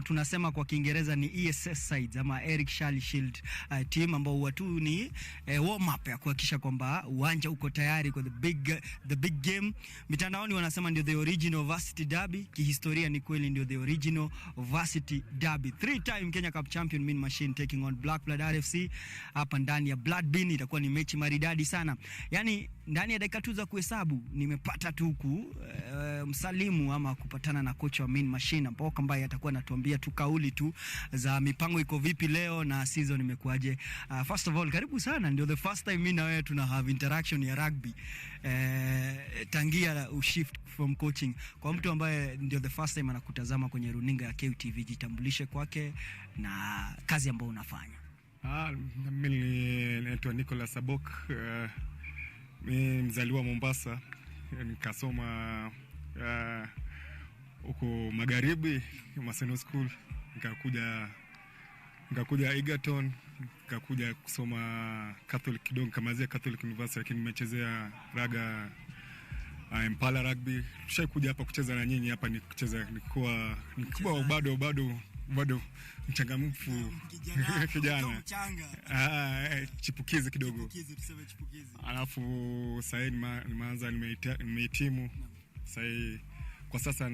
Tunasema kwa Kiingereza ni ESS sides ama Eric Shally Shield team, ambao watu ni warm up ya kuhakikisha kwamba uwanja uko tayari kwa the big game. Mitandaoni wanasema ndio the original varsity derby. Kihistoria ni kweli ndio the original varsity derby. 3-time Kenya Cup champion Mean Machine taking on Black Blood RFC hapa ndani ya Blood Bean. Itakuwa ni mechi maridadi sana. Yani ndani ya dakika tu za kuhesabu nimepata tu msalimu ama kupatana na kocha wa Mean Machine, ambao ambaye atakuwa anatuambia tu kauli tu za mipango iko vipi leo na season imekuaje. First of all, karibu sana. Ndio the first time mimi na wewe tuna have interaction ya rugby tangia ushift from coaching. Kwa mtu ambaye ndio the first time anakutazama kwenye runinga ya QTV, jitambulishe kwake na kazi ambayo unafanya. Mimi naitwa Nicholas Abok. Mimi mzaliwa Mombasa, nikasoma huko magharibi Maseno School, nikakuja Egerton, nikakuja kusoma Catholic kidogo, kamazia Catholic University, lakini nimechezea raga Impala Rugby. Tushakuja hapa kucheza na nyinyi hapa, nikuwa bado mchangamfu kijana. Chipukizi kidogo. Alafu sasa nimeanza, nimehitimu. Sasa kwa sasa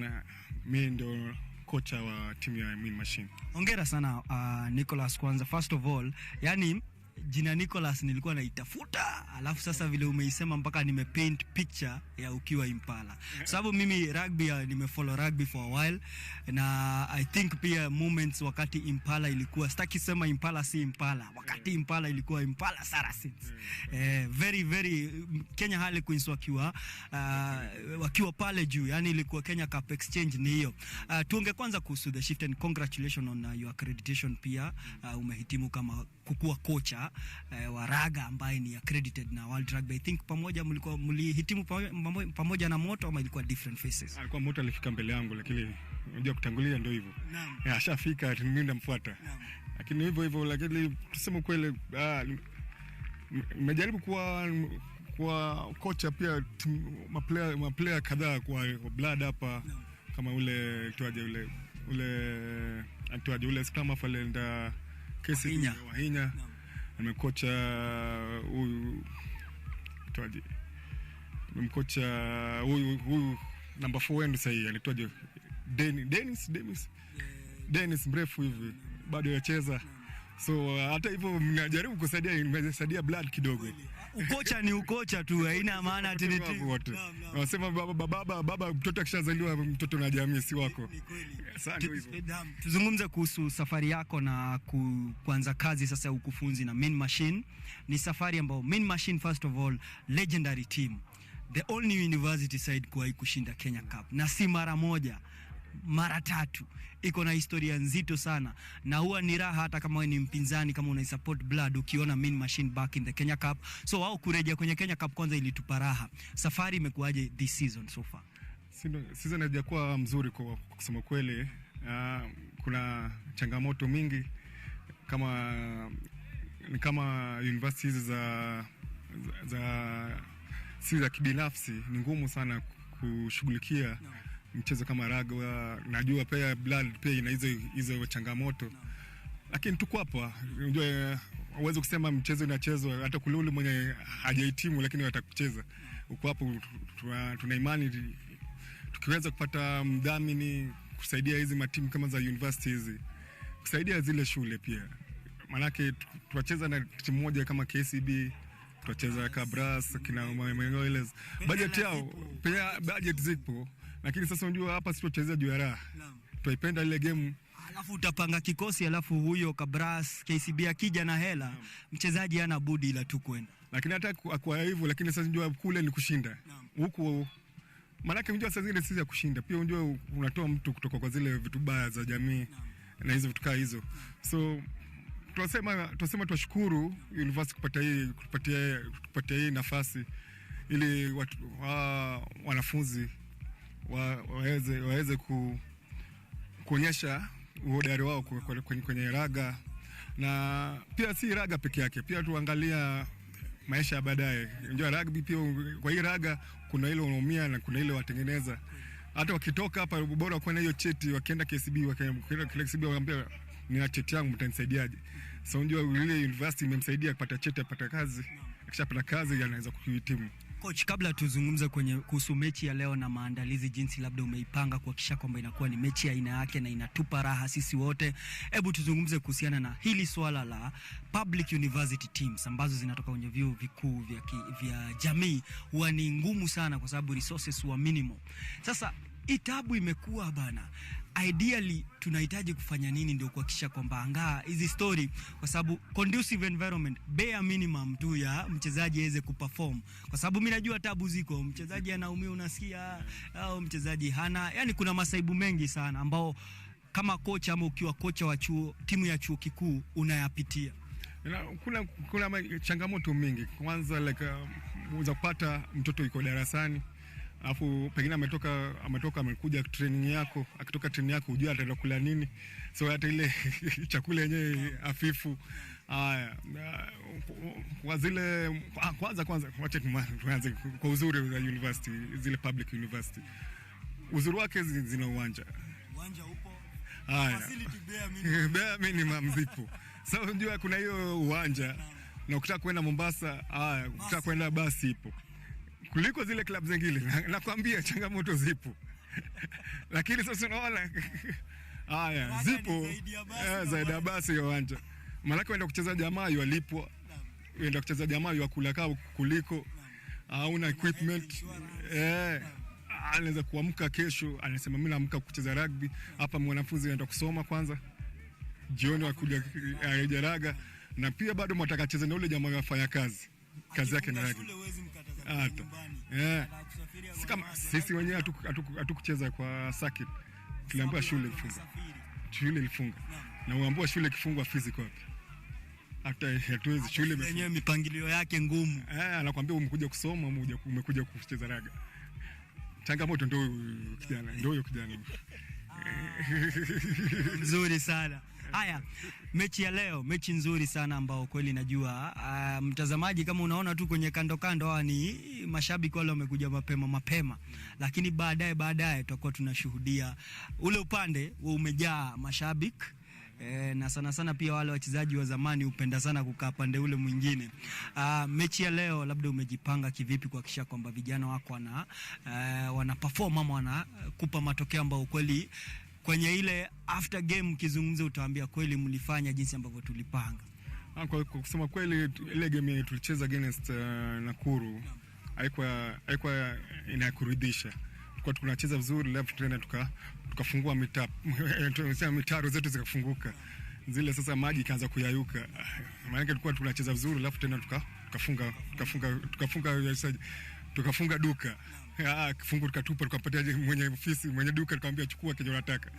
mimi ndio kocha wa timu ya Mean Machine. Hongera sana Nicholas. Kwanza first of all, yani jina Nicholas nilikuwa naitafuta, alafu sasa vile umeisema mpaka nimepaint picture ya ukiwa Impala. Sababu mimi rugby nimefollow rugby for a while, na I think pia moments wakati Impala ilikuwa, sitaki sema Impala si Impala, wakati Impala ilikuwa Impala Saracens. Very Kenya Harlequins wakiwa pale juu, yani ilikuwa Kenya Cup exchange ni hiyo. Tuonge kwanza kuhusu the shift, and congratulations on your accreditation pia. Umehitimu kama kukuwa kocha wa raga ambaye ni accredited na World Rugby. I think pamoja mlihitimu pamoja na Moto, ama ilikuwa different faces? Alikuwa Moto alifika mbele yangu, lakini unajua kutangulia ndio hivyo. Ashafika, mimi ndamfuata. Lakini hivyo, lakini tuseme kweli, nimejaribu kwa kocha pia maplayer kadhaa kwa Blood hapa, kama ule scrum afalenda kesi Wahinya. Nimekocha huyu number 4 ndo sahihi, alitoaje Dennis mrefu hivi, bado yacheza. So hata hivyo mnajaribu kusaidia Blood kidogo. Ukocha ni ukocha tu, haina maana ati wanasema baba mtoto akishazaliwa mtoto na jamii si wako. Asante hivyo. Tuzungumze kuhusu safari yako na kuanza kazi sasa ukufunzi na Mean Machine. Ni safari ambayo Mean Machine, first of all, legendary team, the only university side kuwahi kushinda Kenya Cup, na si mara moja, mara 3. Iko na historia nzito sana, na huwa ni raha hata kama wewe ni mpinzani, kama unaisupport Blood, ukiona Mean Machine back in the Kenya Cup. So wao kurejea kwenye Kenya Cup kwanza ilitupa raha. Safari imekuaje this season so far? Season haijakuwa mzuri kwa kusema kweli. Kuna changamoto mingi kama universities za kibinafsi, ni ngumu sana kushughulikia mchezo kama raga. Najua pia Blood pia ina hizo changamoto, lakini tuko hapa. Unajua uweze kusema mchezo unachezwa hata kule ule mwenye hajahitimu, lakini watakucheza. Uko hapo, tuna imani tukiweza kupata mdhamini kusaidia hizi matimu kama za university hizi, kusaidia zile shule pia. Manake tuwacheza na timu moja kama KCB, tuwacheza Kabras, kina Mwengoeles. Budget yao, pia budget zipo. Lakini sasa unajua hapa sisi tucheza juu ya raha. Tuipenda ile game. Alafu utapanga kikosi, alafu huyo Kabras, KCB akija na hela, mchezaji hana budi ila tu kwenda. Lakini hata kwa hivyo, lakini sasa unajua kule ni kushinda. Huku manake unajua sasa zile sisi ya kushinda. Pia unajua unatoa mtu kutoka kwa zile vitu baya za jamii na hizo vitu kama hizo. So tunasema tuwashukuru university kupatia hii nafasi ili wanafunzi waweze kuonyesha uhodari wao kwenye raga, na pia si raga peke yake, pia tuangalia maisha ya baadaye. Unajua rugby pia, kwa hii raga kuna ile unaumia na kuna ile watengeneza. Hata wakitoka hapa bora kwa hiyo cheti, wakienda KCB wakamwambia nina cheti yangu, mtanisaidiaje? So unajua ile university imemsaidia kupata cheti, apata kazi. Akishapata kazi anaweza kuhitimu. Coach, kabla tuzungumze kuhusu mechi ya leo na maandalizi, jinsi labda umeipanga kuhakikisha kwamba inakuwa ni mechi ya aina yake na inatupa raha sisi wote, hebu tuzungumze kuhusiana na hili swala la public university teams ambazo zinatoka kwenye vyuo vikuu vya jamii. Huwa ni ngumu sana kwa sababu resources huwa minimum. Sasa itabu imekuwa bana, ideally tunahitaji kufanya nini ndio kuhakikisha kwamba angaa hizi story, kwa sababu conducive environment, bare minimum tu ya mchezaji aweze kuperform, kwa sababu mimi najua tabu ziko, mchezaji anaumia unasikia, au mchezaji hana, yani kuna masaibu mengi sana ambao kama kocha ama ukiwa kocha wa timu ya chuo kikuu unayapitia. Kuna changamoto mingi. Kwanza unaweza kupata mtoto yuko darasani, alafu pengine ametoka amekuja training yako, akitoka training yako hujua ataenda kula nini. So hata ile chakula yenyewe hafifu. Kwa zile kwanza wacha tuanze kwa uzuri wa university, zile public university. Uzuri wake zina uwanja upo. Facility bare minimum zipo. So unajua kuna hiyo uwanja, na ukitaka kwenda Mombasa, ukitaka kwenda basi ipo. Kuliko zile club zingine, nakwambia changamoto zipo. Lakini sasa unaona zipo zaidi ya basi ya uwanja. Malaki wenda kucheza jamaa yalipwa, wenda kucheza jamaa yakula kao kuliko hauna equipment. Anaweza kuamka kesho anasema mimi naamka kucheza rugby. Hapa mwanafunzi anaenda kusoma kwanza, jioni wakuja raga, na pia bado mtaka cheza na ule jamaa afanya kazi yake na rugby. Kama sisi wenyewe hatukucheza kwa circuit, tuliambiwa shule ilifunga, na uambiwa shule ikifungwa physical wapi? Hata hatuwezi, shule yenyewe mipangilio yake ngumu. Anakuambia umekuja kusoma, umekuja kucheza raga. Changamoto ndio kijana. Nzuri sana. Haya, mechi ya leo, mechi nzuri sana ambao kweli najua mtazamaji kama unaona tu kwenye kando hawa ni mashabiki wale wamekuja mapema, lakini baadaye tutakuwa tunashuhudia ule upande wa umejaa mashabiki. Na sana pia wale wachezaji wa zamani upenda sana kukaa pande ule mwingine. Mechi ya leo labda umejipanga kivipi kuhakikisha kwamba vijana wako wana perform ama wanakupa matokeo ambao kweli kwenye ile after game kizungumze utaambia kweli mlifanya jinsi ambavyo tulipanga? Kwa kusema kweli ile game tulicheza against Nakuru haikuwa inakuridhisha. Tulikuwa tunacheza vizuri, left tena tukafungua mitaro zetu zikafunguka. Zile sasa maji kaanza kuyayuka. Maana tulikuwa tunacheza vizuri, left tena tukafunga duka. Kifungu tukatupa, tukapatia mwenye duka, tukamwambia chukua kenye unataka.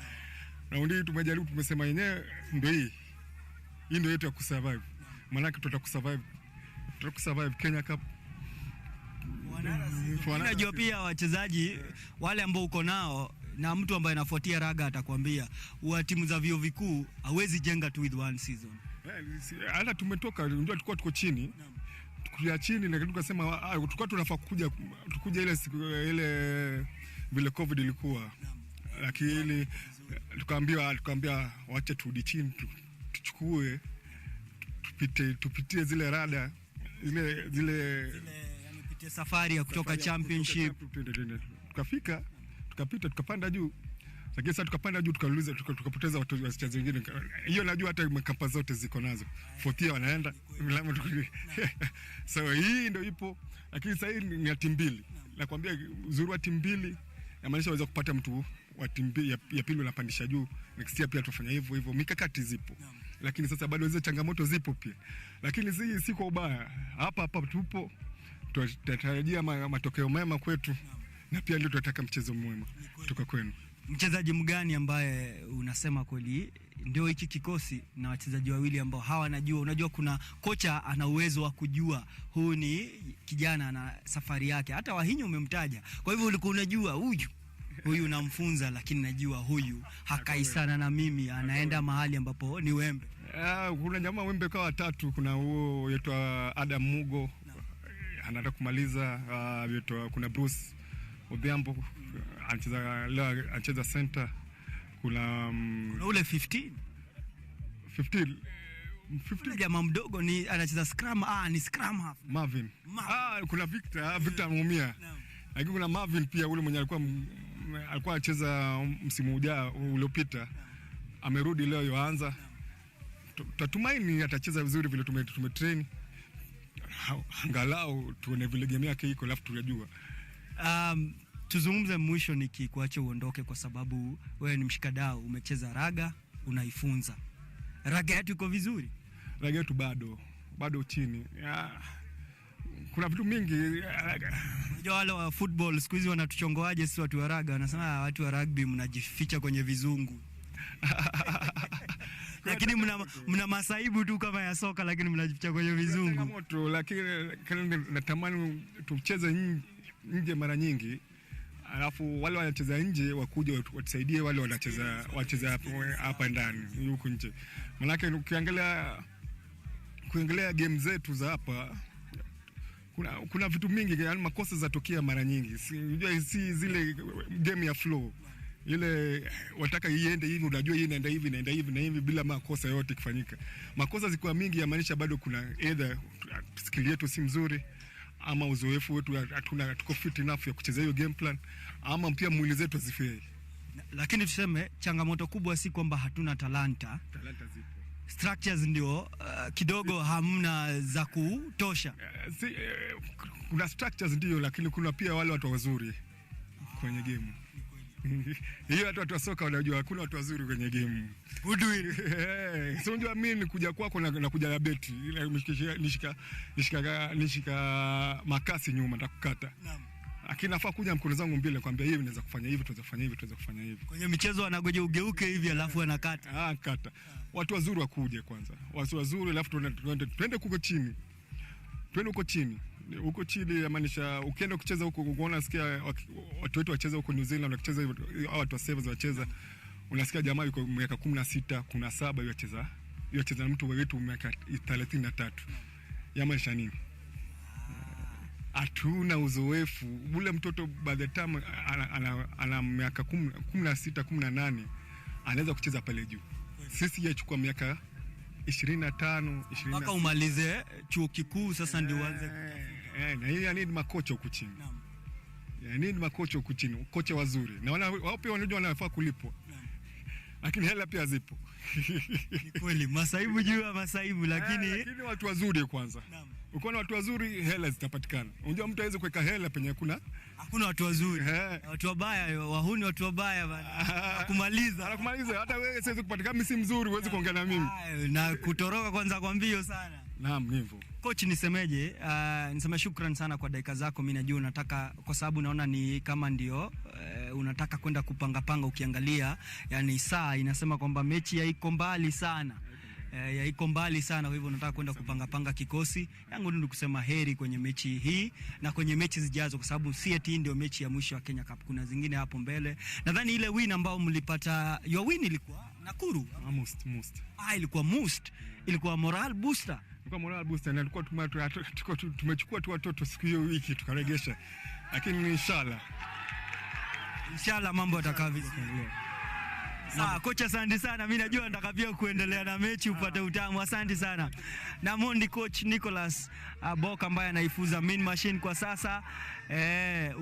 Raundi tumejaribu, tumesema yenyewe ndio hii ndio yetu ya kusurvive. Maana tutakusurvive Kenya Cup. Unajua pia wachezaji wale ambao uko nao na mtu ambaye anafuatia raga atakwambia wa timu za vyuo vikuu hawezi jenga tu with one season. Hata tumetoka, ndio tulikuwa tuko chini. Tukuja chini na tukasema tulikuwa tunafaa tukuja ile vile COVID ilikuwa. Lakini tukaambia waache turudi chini, tuchukue tupitie zile rada zile pitia safari ya kutoka championship. Tukapita tukapanda juu. Lakini sasa tukapanda juu tukauliza tukapoteza watu wachezaji wengine. Hiyo najua hata kampa zote ziko nazo. Fourth year wanaenda. So hii ndio ipo. Lakini sasa hii ni timu mbili. Nakwambia uzuri wa timu mbili inamaanisha waweza kupata mtu wa timu ya pili unapandisha juu. Next year pia tutafanya hivyo. Mikakati zipo. Lakini sasa bado hizo changamoto zipo pia. Lakini si kwa ubaya. Hapa tupo. Tunatarajia matokeo mema kwetu na pia ndio tunataka mchezo mwema kutoka kwenu. Mchezaji mgani ambaye unasema kweli ndio hiki kikosi na wachezaji wawili ambao hawanajua? Unajua kuna kocha ana uwezo wa kujua huyu ni kijana na safari yake. Hata Wahinyu umemtaja. Kwa hivyo ulikuwa unajua huyu namfunza, lakini najua huyu hakai sana na mimi, anaenda mahali ambapo ni wembe. Kuna jamaa wembe kwa watatu. Kuna huo yetu Adam Mugo anataka kumaliza, kuna Bruce Odhiambo anacheza center. Kuna ule 15 jamaa mdogo ni anacheza scrum. Ni scrum half Marvin. Kuna Victor Mumia. Lakini kuna Marvin pia, ule mwenye alikuwa anacheza msimu uliopita, amerudi leo yoanza. Tatumaini atacheza vizuri vile tumetrain. Angalau tuone vile game yake iko, alafu tunajua. Tuzungumze mwisho nikikuacha uondoke, kwa sababu wewe ni mshikadau, umecheza raga, unaifunza. Raga yetu iko vizuri? Raga yetu bado chini. Kuna vitu mingi. Unajua wale wa football siku hizi wanatuchongoaje sisi watu wa raga? Wanasema watu wa rugby mnajificha kwenye vizungu. Lakini mna masaibu tu kama ya soka, lakini mnajificha kwenye vizungu. Moto, lakini natamani tucheze nje mara nyingi. Alafu wale wanacheza nje wakuja watusaidie wale wacheza hapa ndani huko nje. Maana ukiangalia game zetu za hapa kuna vitu mingi, yani makosa zatokea mara nyingi. Unajua si zile game ya flow. Ile wataka iende hivi, unajua hii inaenda hivi na hivi bila makosa yote kufanyika. Makosa zikuwa mingi, yamaanisha bado kuna either skill yetu si mzuri, ama uzoefu wetu tuko fit enough ya kucheza hiyo game plan, ama pia mwili zetu zifei. Lakini tuseme changamoto kubwa si kwamba hatuna talanta zipo. Structures ndio kidogo hamna za kutosha. Kuna structures ndio, lakini kuna pia wale watu wazuri kwenye game. Hiyo watu wa soka wanajua hakuna watu wazuri kwenye game. Goodwin. So unajua mimi kuja kwako na kuja ya beti. Nishika makasi nyuma nitakukata. Naam. Lakini nafaa kuja mkono zangu mbele kwambia hivi naweza kufanya hivi, tuweza kufanya hivi. Kwenye michezo wanagoje ugeuke hivi alafu anakata. Kata. Watu wazuri wakuje kwanza. Watu wazuri alafu tuende huko chini. Huko chini yamaanisha ukienda kucheza huko unaona sikia watu wetu wacheza huko New Zealand, wanacheza watu wa Sevens wacheza, unasikia jamaa yuko miaka 16, 17 yacheza na mtu wetu miaka 33. Yamaanisha nini? Hatuna uzoefu. Ule mtoto by the time ana miaka 16, 18 anaweza kucheza pale juu. Sisi yachukua miaka 25, 20 mpaka umalize chuo kikuu sasa ndio uanze. Na hiyo ni makocha huko chini. Ni makocha huko chini, kocha wazuri. Na wao pia wanajua wanafaa kulipwa. Lakini hela pia zipo. Ni kweli, masaibu juu ya masaibu, lakini watu wazuri kwanza. Ukiona watu wazuri hela zitapatikana. Unajua mtu hawezi kuweka hela penye hakuna watu wazuri. Watu wabaya, wahuni watu wabaya bana. Anakumaliza. Hata wewe siwezi kupatikana, mimi si mzuri, huwezi kuongea na mimi. Na kutoroka kwanza kwa mbio sana. Naam, hivyo. Coach, nisemeje? Niseme shukrani sana kwa dakika zako. Mimi najua unataka, kwa sababu naona ni kama ndio unataka kwenda kupanga ukiangalia, yani saa inasema kwamba mechi haiko mbali sana. Iko mbali sana, kwa hivyo unataka kwenda kupanga kikosi. Yangu ndio kusema heri kwenye mechi hii na kwenye mechi zijazo, kwa sababu CAT ndio mechi ya mwisho ya Kenya Cup. Kuna zingine hapo mbele. Nadhani ile win ambao mlipata, your win ilikuwa Nakuru. Most. Ilikuwa most. Ilikuwa moral booster. Na ilikuwa tumechukua tu watoto siku hiyo wiki tukaregesha. Lakini inshallah mambo yatakaa vizuri. Sawa kocha, asante sana. Mimi najua nataka pia kuendelea na mechi upate utamu. Asante sana. Na Mondi coach Nicholas Boka ambaye anaifuza Mean Machine kwa sasa.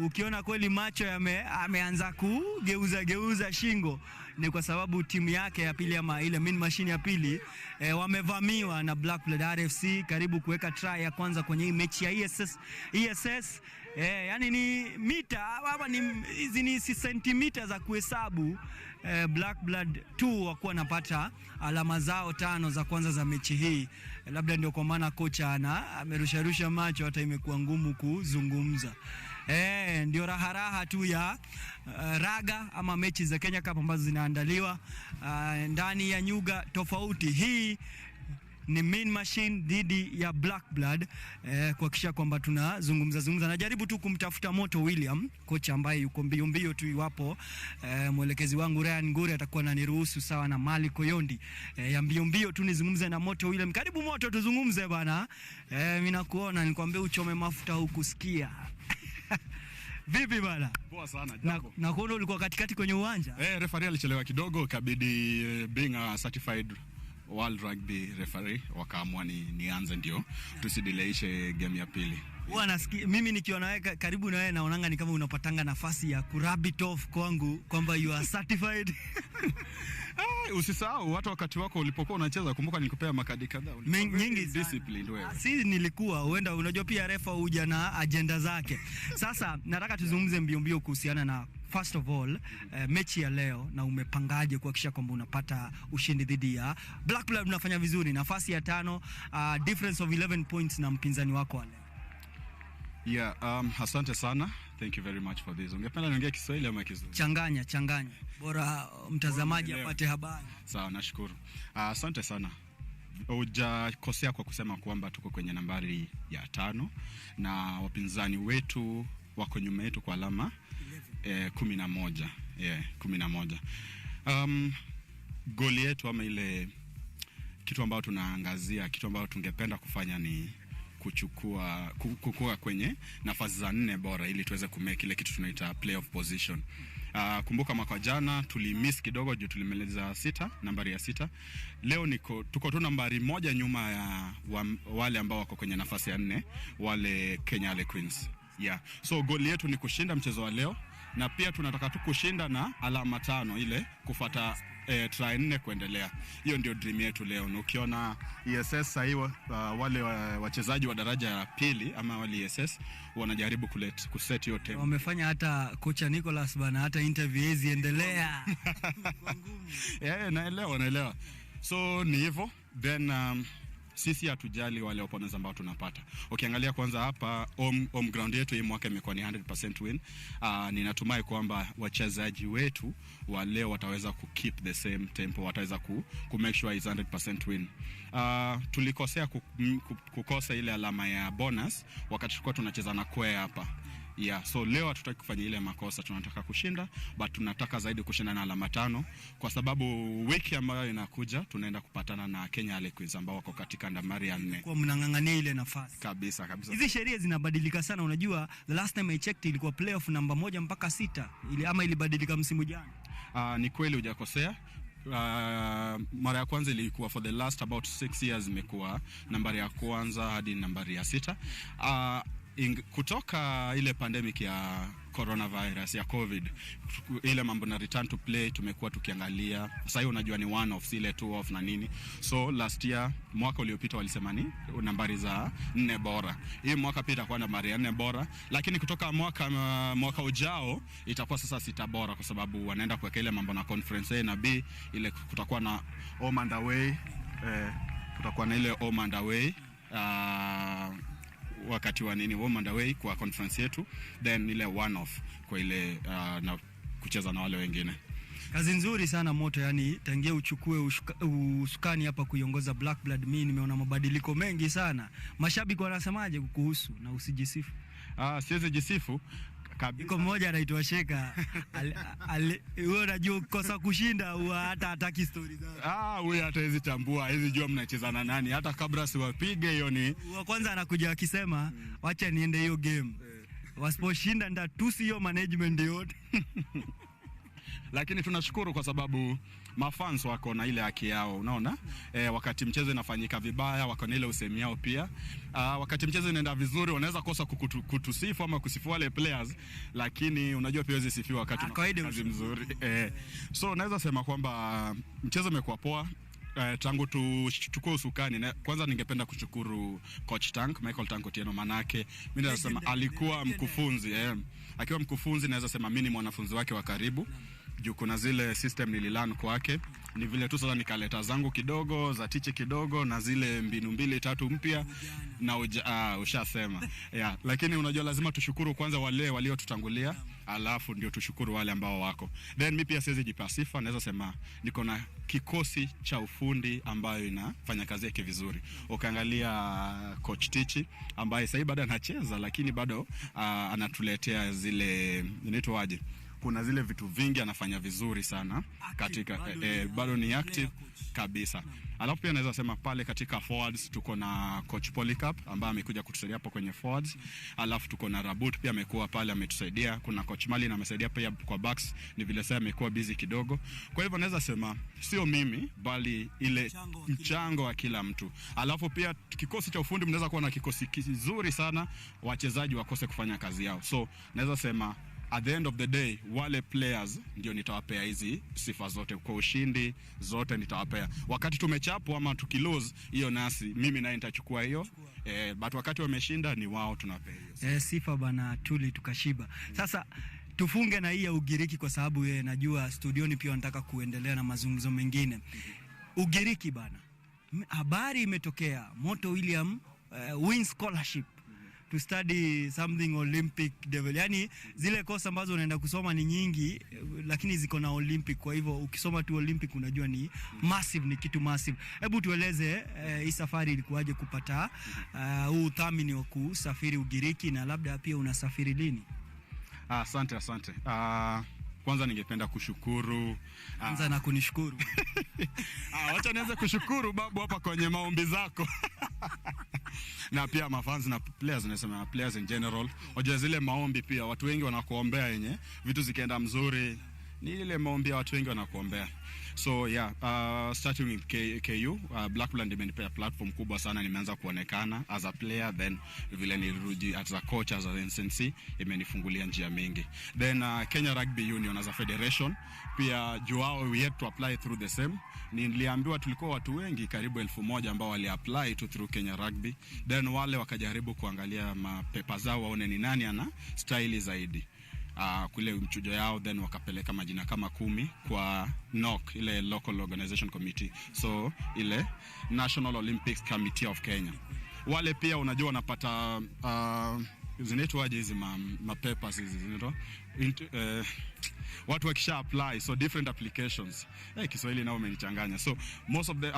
Ukiona kweli macho ameanza kugeuza shingo, ni kwa sababu timu yake ya pili ama ile Mean Machine ya pili wamevamiwa na Black Blood RFC karibu kuweka try ya kwanza kwenye hii mechi ya ESS. Yani ni mita hapa, hizi ni sentimita za kuhesabu. Black Blood 2 wakuwa napata alama zao 5 za kwanza za mechi hii. Labda ndio kwa maana kocha amerusharusha macho, hata imekuwa ngumu kuzungumza. Ndio raha tu ya raga ama mechi za Kenya Cup ambazo zinaandaliwa ndani ya nyuga tofauti. Hii ni Mean Machine dhidi ya Black Blood, kuhakikisha kwamba tunazungumza. Najaribu tu kumtafuta Moto William, kocha ambaye yuko mbio tu, iwapo mwelekezi wangu Ryan Ngure atakuwa ananiruhusu, sawa na Mali Koyondi, ya mbio tu nizungumze na Moto William. Karibu Moto, tuzungumze bana. Mimi nakuona, nikwambia uchome mafuta hukusikia. Vipi bana? Poa sana, jambo. Na kuona ulikuwa katikati kwenye uwanja. Referee alichelewa kidogo, kabidi being a certified World Rugby referee wakaamua nianze ndio tusidileishe game ya pili. Nasikia mimi nikiwa nawe karibu na wewe naonanga ni kama unapatanga nafasi ya kurabit off kwangu kwamba you are certified. Usisahau hata wakati wako ulipokuwa unacheza, kumbuka nilikupea makadi kadhaa. Nyingi disciplined wewe. Si nilikuwa huenda, unajua pia refa huja na agenda zake. Sasa nataka tuzungumze mbio kuhusiana na first of all mechi ya leo, na umepangaje kuhakikisha kwamba unapata ushindi dhidi ya Black Blood? Unafanya vizuri, nafasi ya 5, difference of 11 points na mpinzani wako wale. Asante sana. Thank you very much for this. Ungependa niongee Kiswahili ama Kizungu? Changanya. Bora mtazamaji apate habari. Sawa, nashukuru. Asante sana. Hujakosea kwa kusema kwamba tuko kwenye nambari ya 5 na wapinzani wetu wako nyuma yetu kwa alama 11. 11. Goli yetu ama ile kitu ambayo tunaangazia, kitu ambayo tungependa kufanya ni kukua kwenye nafasi za 4 bora ili tuweze kumake ile kitu tunaita playoff position. Kumbuka mwaka jana tulimiss kidogo juu tulimaliza nambari ya 6. Leo tuko tu nambari 1 nyuma ya wale ambao wako kwenye nafasi ya 4, wale Kenya Queens. So goal yetu ni kushinda mchezo wa leo, na pia tunataka tu kushinda na alama 5 ile kufuata try 4 kuendelea. Hiyo ndio dream yetu leo. Na ukiona ESS sasa hivi wale wachezaji wa daraja ya pili ama wale ESS wanajaribu kuset hiyo team. Wamefanya hata kocha Nicholas bana, hata interview hizi endelea. Naelewa. So ni hivyo. Then sisi hatujali wale opponents ambao tunapata. Ukiangalia kwanza hapa home ground yetu hii mwaka imekuwa ni 100% win. Ninatumai kwamba wachezaji wetu wa leo wataweza keep the same tempo, wataweza make sure is 100% win. Tulikosea kukosa ile alama ya bonus wakati tulikuwa tunacheza na Kwe hapa. So leo hatutaki kufanya ile makosa, tunataka kushinda, but tunataka zaidi kushinda na alama 5 kwa sababu wiki ambayo inakuja tunaenda kupatana na Kenya Queens ambao wako katika nambari ya 4. Kwa mnangangania ile nafasi. Kabisa. Hizi sheria zinabadilika sana, unajua the last time I checked ilikuwa playoff namba 1 mpaka 6 ama ilibadilika msimu jana. Ni kweli hujakosea. Mara ya kwanza ilikuwa for the last about 6 years imekuwa nambari ya kwanza hadi nambari ya 6. Kutoka ile pandemic ya coronavirus ya COVID, ile mambo na return to play tumekuwa tukiangalia. Sasa hiyo unajua ni 1 off, ile 2 off na nini. So last year, mwaka uliopita walisema ni nambari za 4 bora. Hii mwaka pia itakuwa nambari ya 4 bora, lakini kutoka mwaka ujao itakuwa sasa 6 bora kwa sababu wanaenda kuweka ile mambo na conference A na B, ile kutakuwa na home and away, kutakuwa na ile home and away wakati wa home and away kwa conference yetu, then ile 1 off kwa ile na kucheza na wale wengine. Kazi nzuri sana Moto, yani tangia uchukue usukani hapa kuiongoza Black Blood, mimi nimeona mabadiliko mengi sana. Mashabiki wanasemaje kukuhusu na usijisifu? Siwezi jisifu. Yuko mmoja anaitwa Sheka. Wewe unajua kosa kushinda hata hataki story zao. Wewe hata hizi tambua, hizi jua mnacheza na nani, hata kabla siwapige hiyo ni. Wa kwanza anakuja akisema wacha niende hiyo game. Wasiposhinda ndatusi hiyo management yote. lakini tunashukuru kwa sababu mafans wako na ile haki yao, unaona? Wakati mchezo inafanyika vibaya wako na ile usemi yao pia. Wakati mchezo inaenda vizuri wanaweza kosa kutusifu ama kusifu wale players, lakini unajua pia hizi sifiwa wakati kazi mzuri. So naweza sema kwamba mchezo umekuwa poa. Tangu tuchukue usukani, kwanza ningependa kushukuru coach Michael Tank Otieno, manake mimi nasema alikuwa mkufunzi. Akiwa mkufunzi naweza sema mimi ni mwanafunzi wake wa karibu. Juu kuna zile system nililearn kwake, ni vile tu sasa nikaleta zangu kidogo za tiche kidogo na zile mbinu 2-3 mpya na ushasema. Lakini unajua lazima tushukuru kwanza wale waliotutangulia, alafu ndio tushukuru wale ambao wako. Then mimi pia siwezi jipa sifa, naweza sema niko na kikosi cha ufundi ambayo inafanya kazi yake vizuri. Ukaangalia coach Tichi ambaye sasa bado anacheza, lakini bado anatuletea zile inaitwaje, kuna zile vitu vingi anafanya vizuri sana katika bado ni active kabisa. Alafu pia naweza sema pale katika forwards tuko na coach Polycarp ambaye amekuja kutusaidia hapo kwenye forwards. Alafu tuko na Rabut pia amekuwa pale ametusaidia. Kuna coach Mali na amesaidia pia kwa backs, ni vile sasa amekuwa busy kidogo. Kwa hivyo naweza sema sio mimi bali ile mchango wa kila mtu. Alafu pia kikosi cha ufundi mnaweza kuwa na kikosi kizuri sana, wachezaji wakose kufanya kazi yao. So naweza sema at the end of the day wale players ndio nitawapea hizi sifa zote, kwa ushindi zote nitawapea. Wakati tumechapwa ama tukilose hiyo nasi mimi naye nitachukua hiyo, but wakati wameshinda ni wao tunapea hiyo sifa bana, tuli tukashiba. Sasa tufunge na hii ya Ugiriki kwa sababu najua studioni pia wanataka kuendelea na mazungumzo mengine. Ugiriki bana, habari imetokea Moto William win scholarship to study something Olympic level. Yani zile kosa ambazo unaenda kusoma ni nyingi, lakini ziko na Olympic. Kwa hivyo ukisoma tu Olympic unajua ni massive, ni kitu massive. Hebu tueleze hii safari ilikuwaje kupata huu uthamini wa kusafiri Ugiriki, na labda pia unasafiri lini? Asante. Kwanza ningependa kushukuru. Anza na kunishukuru. Wacha nianze kushukuru babu hapa kwenye maombi zako. Na pia mafans na players, nasema players in general. Wajua zile maombi pia watu wengi wanakuombea yenye vitu zikienda mzuri, ni ile maombi watu wengi wanakuombea. So starting with KU, Blackland imenipea platform kubwa sana, nimeanza kuonekana as a player, then vile nirudi as a coach, as a NCC, imenifungulia njia mingi. Then Kenya Rugby Union as a federation, pia juao we had to apply through the same. Niliambiwa tulikuwa watu wengi karibu 1000 ambao wali apply through Kenya Rugby. Then wale wakajaribu kuangalia mapepa zao waone ni nani ana style zaidi. Kule mchujo yao, then wakapeleka majina kama 10 kwa NOC, ile Local Organization Committee, so ile National Olympics Committee of Kenya. Wale pia unajua wanapata zinaitwaje hizi mapapers hizi zinaitwa watu wakisha apply, so different applications. Kiswahili nao umenichanganya. So most of the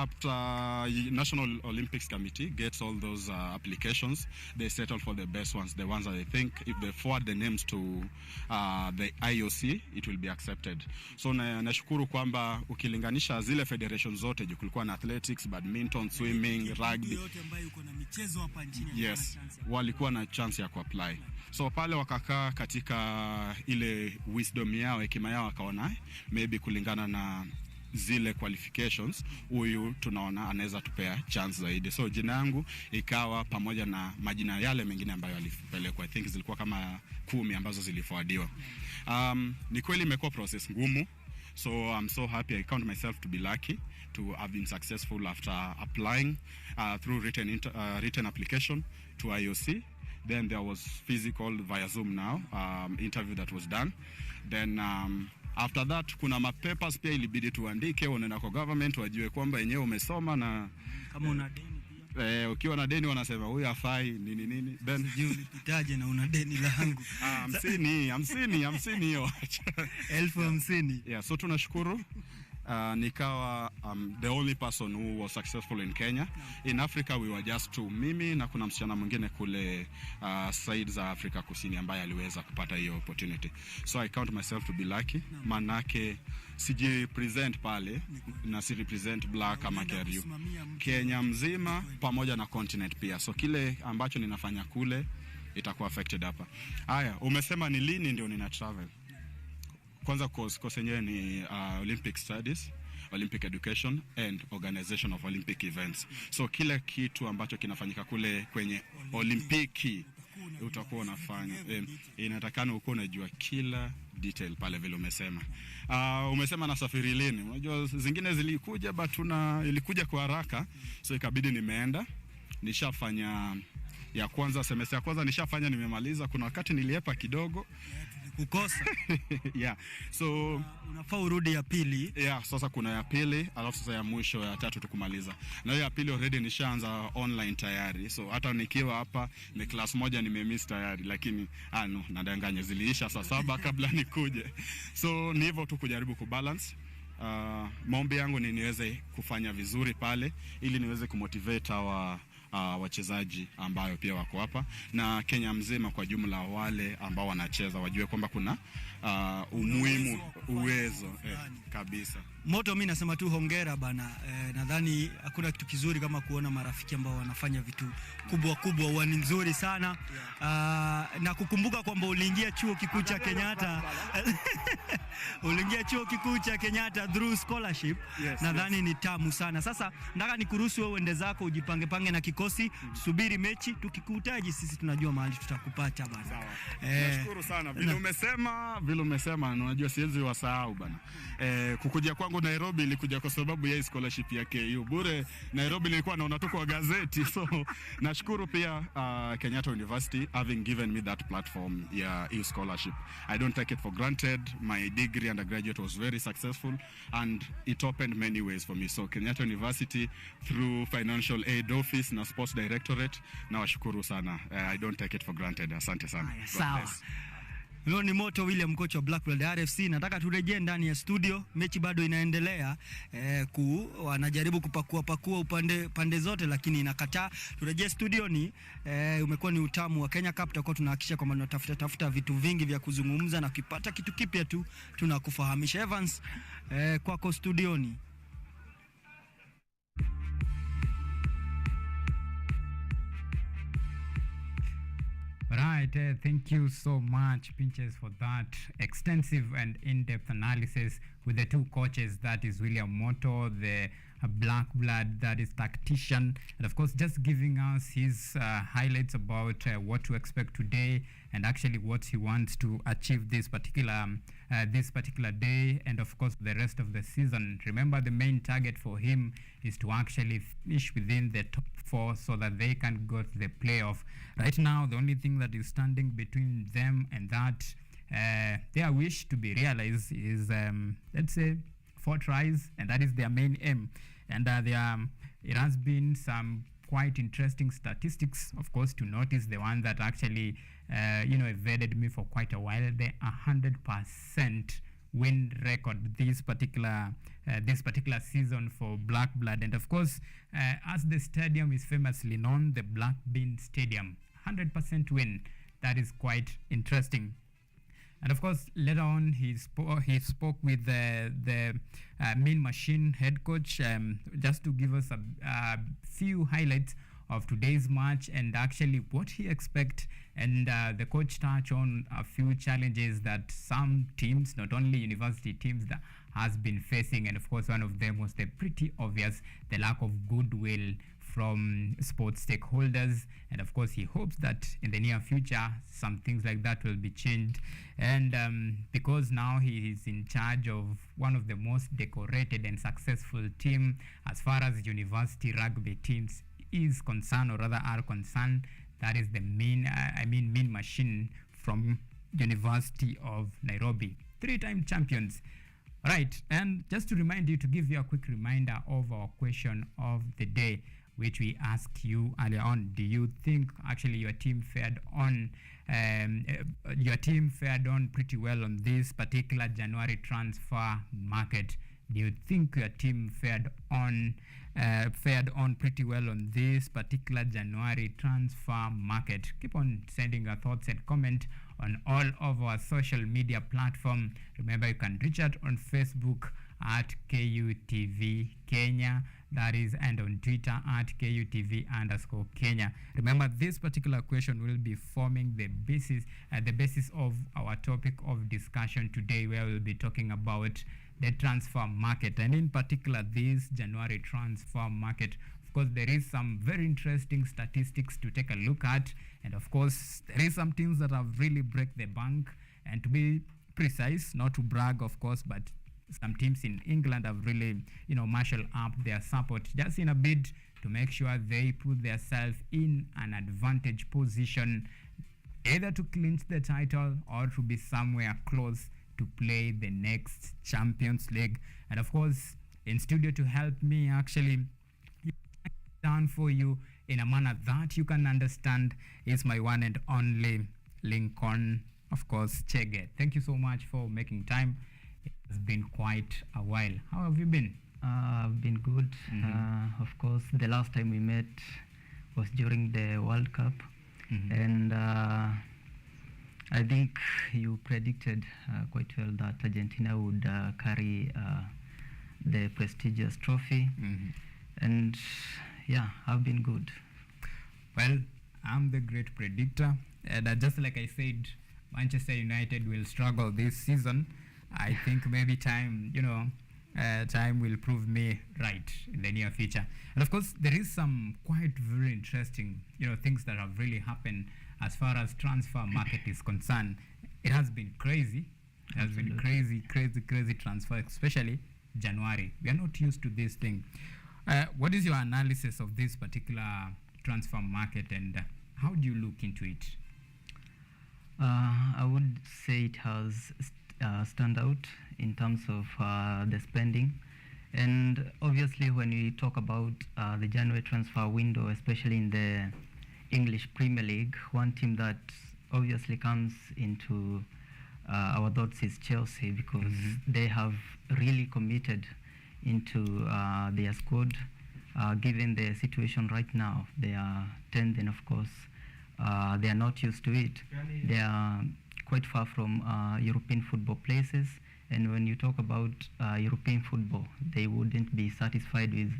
National Olympics Committee gets all those applications. They settle for the best ones, the ones that they think if they forward the names to the IOC it will be accepted. So nashukuru kwamba ukilinganisha zile federations zote, kulikuwa na athletics, badminton, swimming, rugby, yote ambayo uko na michezo hapa nchini, yes, walikuwa na chance ya kuapply. So pale wakakaa katika ile wisdom yao, hekima yao, wakaona maybe kulingana na zile qualifications huyu tunaona anaweza tupea chance zaidi. So jina yangu ikawa pamoja na majina yale mengine ambayo alipelekwa. I think zilikuwa kama 10 ambazo ziliforwardiwa. Ni kweli imekuwa process ngumu. So I'm so happy, I count myself to be lucky to have been successful after applying through written application to IOC. Then there was physical via Zoom now, interview that was done. Then after that kuna mapapers pia ilibidi tuandike, unaenda kwa government wajue kwamba yenyewe umesoma, na kama una deni pia ukiwa na deni wanasema huyu hafai nini. Then unipitaje na una deni langu 50 hiyo 1050. Yeah, so tunashukuru. Nikawa the only person who was successful in Kenya. In Africa we were just 2, mimi na kuna msichana mwingine kule side za Afrika Kusini ambaye aliweza kupata hiyo opportunity. So I count myself to be lucky, manake siji present pale na si represent black ama Keriu, Kenya mzima pamoja na continent pia. So kile ambacho ninafanya kule itakuwa affected hapa. Haya, umesema ni lini ndio nina travel. kwanza course yenyewe ni Olympic Studies, Olympic Education and Organization of Olympic Events. So kila kitu ambacho kinafanyika kule kwenye Olimpiki utakuwa unafanya. Inatakana uko unajua kila detail pale vile umesema. Umesema na safari lini? Unajua zingine zilikuja but ilikuja kwa haraka, so ikabidi nimeenda. Nishafanya ya kwanza, semester ya kwanza nishafanya, nimemaliza. Kuna wakati niliepa kidogo kukosa. Yeah. So unafaa urudi ya pili. Yeah, sasa kuna ya pili, alafu sasa ya mwisho ya tatu tukumaliza. Na ya pili already nishaanza online tayari. So hata nikiwa hapa ni class moja nimemiss tayari, lakini no, nadanganya, ziliisha saa 7 kabla nikuje. So ni hivyo tu kujaribu kubalance. Maombi yangu ni niweze kufanya vizuri pale ili niweze kumotivate wachezaji ambao pia wako hapa na Kenya mzima kwa jumla, wale ambao wanacheza wajue kwamba kuna umuhimu, uwezo kabisa. Moto, mimi nasema tu hongera bana. Nadhani hakuna kitu kizuri kama kuona marafiki ambao wanafanya vitu kubwa huwa ni nzuri sana. Na kukumbuka kwamba uliingia chuo kikuu cha Kenyatta uliingia chuo kikuu cha Kenyatta through scholarship. Nadhani ni tamu sana. Sasa nataka nikuruhusu wewe uende zako, ujipange na kikosi, subiri mechi, tukikuhitaji sisi tunajua mahali tutakupata bana. Nashukuru sana vile umesema, unajua siwezi wasahau bana. Kukuja kwangu Nairobi ilikuja kwa sababu ya scholarship ya KU. Bure Nairobi nilikuwa naona tu kwa gazeti. So nashukuru pia Kenyatta University having given me that platform ya scholarship. I don't take it for granted. My degree undergraduate was very successful and it opened many ways for me. So Kenyatta University through Financial Aid Office na Sports Directorate, nawashukuru sana. I don't take it for granted. Asante sana. Sawa. Leo ni Moto William, coach wa Black Blood RFC. Nataka turejee ndani ya studio, mechi bado inaendelea. Wanajaribu kupakua pande zote lakini inakataa. Turejee studio, umekuwa ni utamu wa Kenya Cup. Tutakuwa tunahakikisha kwamba tunatafuta vitu vingi vya kuzungumza na ukipata kitu kipya tu tunakufahamisha. Evans, kwako studioni. Right, thank you so much, Pinches, for that extensive and in-depth analysis with the two coaches, that is William Moto, the Black Blood, that is tactician, and of course just giving us his highlights about what to expect today and actually what he wants to achieve this particular day, and of course the rest of the season. Remember, the main target for him is to actually finish within the top 4 so that they can go to the playoff. Right now, the only thing that is standing between them and that their wish to be realized is, let's say, 4 tries, and that is their main aim. And it has been some quite interesting statistics, of course, to notice. The one that actually evaded me for quite a while, the 100% win record this particular season for Black Blood. And of course, as the stadium is famously known, the Black Bean Stadium, 100% win. That is quite interesting. And of course, later on, he spoke with the Mean Machine head coach just to give us a few highlights of today's match and actually what he expects. And the coach touched on a few challenges that some teams, not only university teams, that has been facing. And of course, one of them was the pretty obvious, the lack of goodwill from sports stakeholders. And of course, he hopes that in the near future some things like that will be changed. And because now he is in charge of one of the most decorated and successful team as far as university rugby teams is concerned, or rather are concerned, that is the Mean Machine from University of Nairobi, 3-time champions. Right, and just to remind you, to give you a quick reminder of our question of the day, which we asked you earlier on. Do you think actually your team fared on pretty well on this particular January transfer market? Do you think your team fared on pretty well on this particular January transfer market? Keep on sending your thoughts and comment on all of our social media platform. Remember, you can reach out on Facebook at KUTV Kenya. That is, and on Twitter at KUTV_Kenya. Remember, this particular question will be forming the basis of our topic of discussion today, where we'll be talking about the transfer market, and in particular this January transfer market. Of course, there is some very interesting statistics to take a look at, and of course, there is some teams that have really break the bank. And to be precise, not to brag, of course, but some teams in England have really, marshaled up their support just in a bid to make sure they put themselves in an advantage position, either to clinch the title or to be somewhere close to play the next Champions League. And of course, in studio to help me actually down for you in a manner that you can understand is my one and only Lincoln, of course, Chege. Thank you so much for making time. It has been quite a while. How have you been? I've been good. Of course, the last time we met was during the World Cup, and I think you predicted quite well that Argentina would carry the prestigious trophy, and yeah, I've been good. Well, I'm the great predictor, and just like I said, Manchester United will struggle this season. I think maybe time will prove me right in the near future. And of course, there is some quite very interesting, things that have really happened as far as transfer market is concerned. It has been crazy. It has been crazy transfer, especially January. We are not used to this thing. What is your analysis of this particular transfer market, and how do you look into it? I would say it has stand out in terms of the spending, and obviously when we talk about the January transfer window, especially in the English Premier League, one team that obviously comes into our thoughts is Chelsea, because they have really committed into their squad. Given the situation right now, they are 10th, and of course they are not used to it. They are quite far from European football places, and when you talk about European football, they wouldn't be satisfied with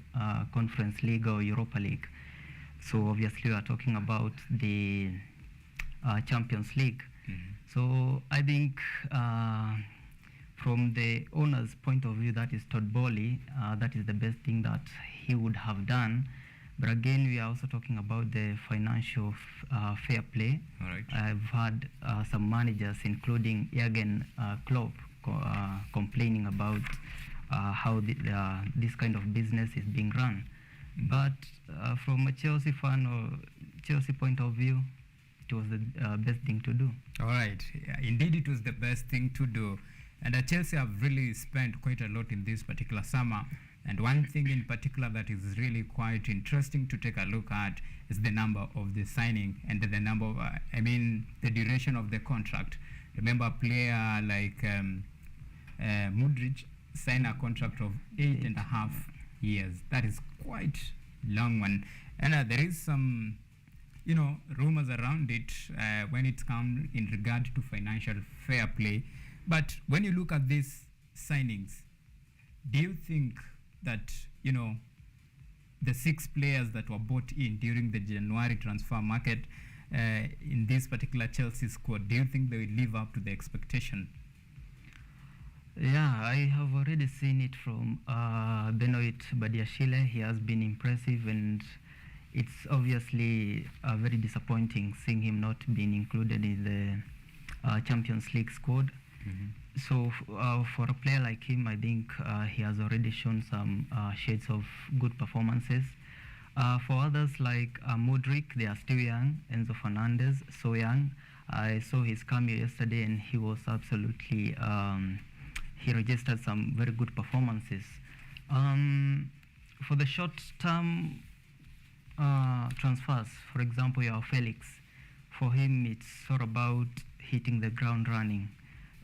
Conference League or Europa League. So obviously we are talking about the Champions League. So I think from the owner's point of view, that is Todd Bowley, that is the best thing that he would have done. But again, we are also talking about the financial fair play. All right. I've had some managers, including Jurgen Klopp, complaining about how this kind of business is being run. But from a Chelsea fan or Chelsea point of view, it was the best thing to do. All right. Yeah, indeed, it was the best thing to do. And Chelsea have really spent quite a lot in this particular summer. And one thing in particular that is really quite interesting to take a look at is the number of the signing and the number of, the duration of the contract. Remember, a player like Mudryk signed a contract of 8.5 years. That is quite long one. And there is some, rumors around it when it comes in regard to financial fair play. But when you look at these signings, do you think that, the 6 players that were bought in during the January transfer market in this particular Chelsea squad, do you think they will live up to the expectation? Yeah, I have already seen it from Benoit Badiashile. He has been impressive, and it's obviously very disappointing seeing him not being included in the Champions League squad. So for a player like him, I think he has already shown some shades of good performances. For others like Mudryk, they are still young. Enzo Fernandez, so young. I saw his cameo yesterday, and he was absolutely, he registered some very good performances. For the short-term transfers, for example, your Felix, for him it's sort of about hitting the ground running.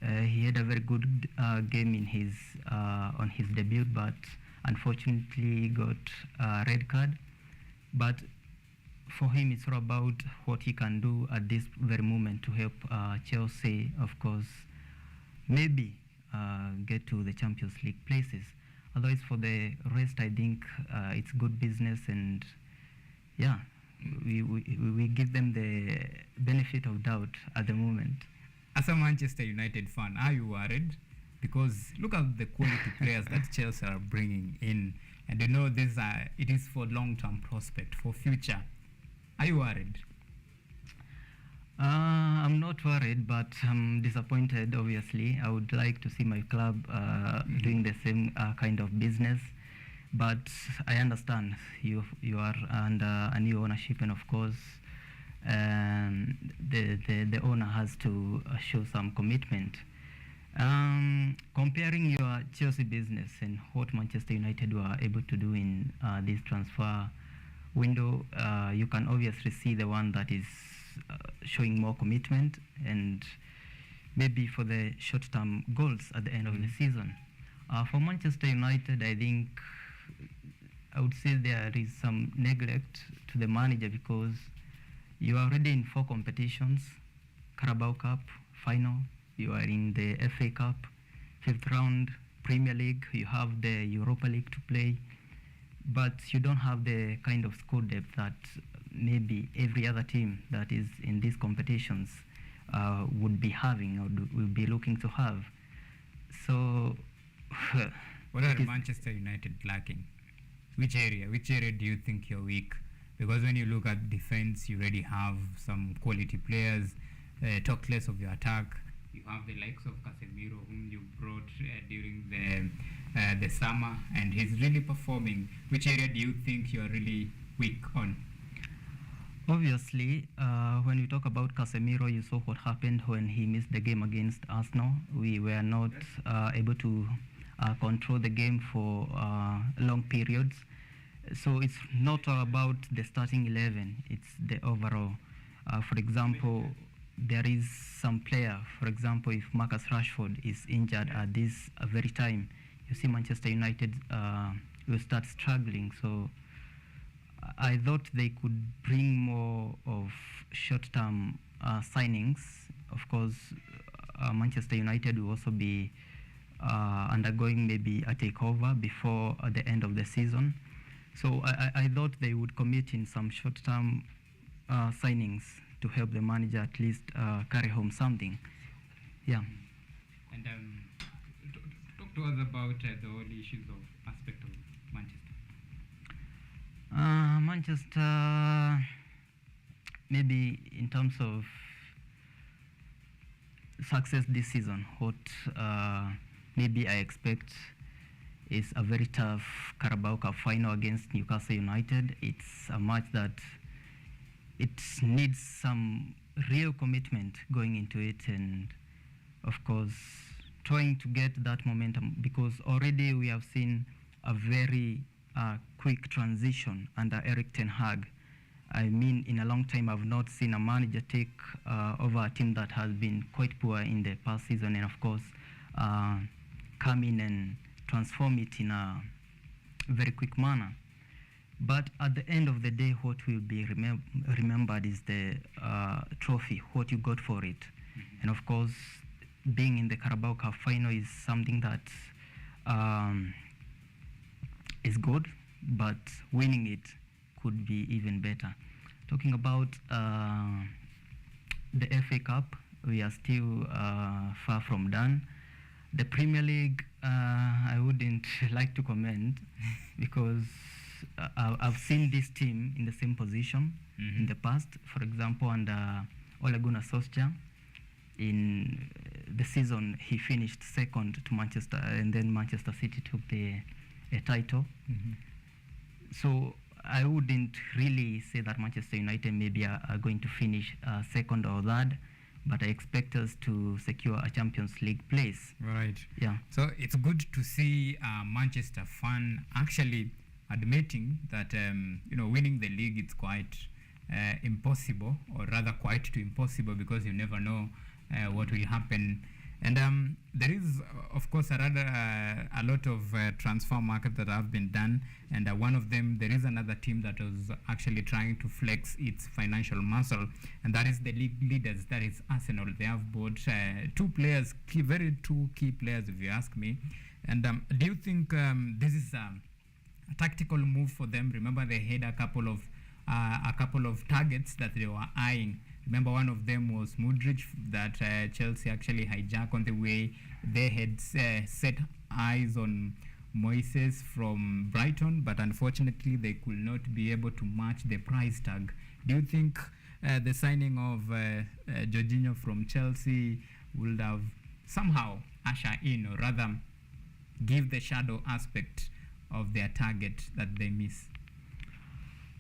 He had a very good game in his on his debut, but unfortunately got a red card. But for him, it's all about what he can do at this very moment to help Chelsea, of course, maybe get to the Champions League places. otherwise for the rest, I think it's good business, and yeah, we give them the benefit of doubt at the moment. As a Manchester United fan, are you worried? Because look at the quality players that Chelsea are bringing in, and you know it is for long-term prospect, for future. Are you worried? I'm not worried, but I'm disappointed, obviously. I would like to see my club doing the same kind of business. But I understand you are under a new ownership, and of course, the owner has to show some commitment. Comparing your Chelsea business and what Manchester United were able to do in this transfer window, you can obviously see the one that is showing more commitment and maybe for the short-term goals at the end of the season. For Manchester United, I think I would say there is some neglect to the manager, because you are already in 4 competitions: Carabao Cup final, you are in the FA Cup 5th round, Premier League, you have the Europa League to play, but you don't have the kind of squad depth that maybe every other team that is in these competitions would be having or will be looking to have. So what are Manchester United lacking? Which area do you think you're weak? Because when you look at defense, you already have some quality players. Talk less of your attack. You have the likes of Casemiro, whom you brought during the summer, and he's really performing. Which area do you think you're really weak on? Obviously, when we talk about Casemiro, you saw what happened when he missed the game against Arsenal. We were not able to control the game for long periods. So it's not about the starting 11, it's the overall. For example, there is some player, for example, if Marcus Rashford is injured at this very time, you see Manchester United will start struggling. So I thought they could bring more of short-term signings. Of course, Manchester United will also be undergoing maybe a takeover before the end of the season. So I thought they would commit in some short-term signings to help the manager at least carry home something. Yeah. And talk to us about the whole issues of aspect of Manchester. Manchester, maybe in terms of success this season, what maybe I expect is a very tough Carabao Cup final against Newcastle United. It's a match that it needs some real commitment going into it, and of course trying to get that momentum, because already we have seen a very quick transition under Eric Ten Hag. I mean, in a long time I've not seen a manager take over a team that has been quite poor in the past season, and of course come in and transform it in a very quick manner. But at the end of the day, what will be remembered is the trophy, what you got for it. And of course, being in the Carabao Cup final is something that is good, but winning it could be even better. Talking about the FA Cup, we are still far from done. The Premier League, I wouldn't like to comment because I've seen this team in the same position in the past. For example, under Ole Gunnar Solskjaer, in the season he finished second to Manchester, and then Manchester City took the title. So I wouldn't really say that Manchester United maybe are going to finish second or third, but I expect us to secure a Champions League place. Right. Yeah. So it's good to see Manchester fan actually admitting that winning the league is quite impossible, or rather quite too impossible, because you never know what will happen. And there is, of course, a lot of transfer market that have been done, and one of them, there is another team that was actually trying to flex its financial muscle, and that is the league leaders, that is Arsenal. They have bought two key players, if you ask me. And do you think this is a tactical move for them? Remember, they had a couple of targets that they were eyeing. Remember, one of them was Mudryk that Chelsea actually hijacked on the way. They had set eyes on Moises from Brighton, but unfortunately they could not be able to match the price tag. Do you think the signing of Jorginho from Chelsea would have somehow ushered in, or rather give the shadow aspect of their target that they miss?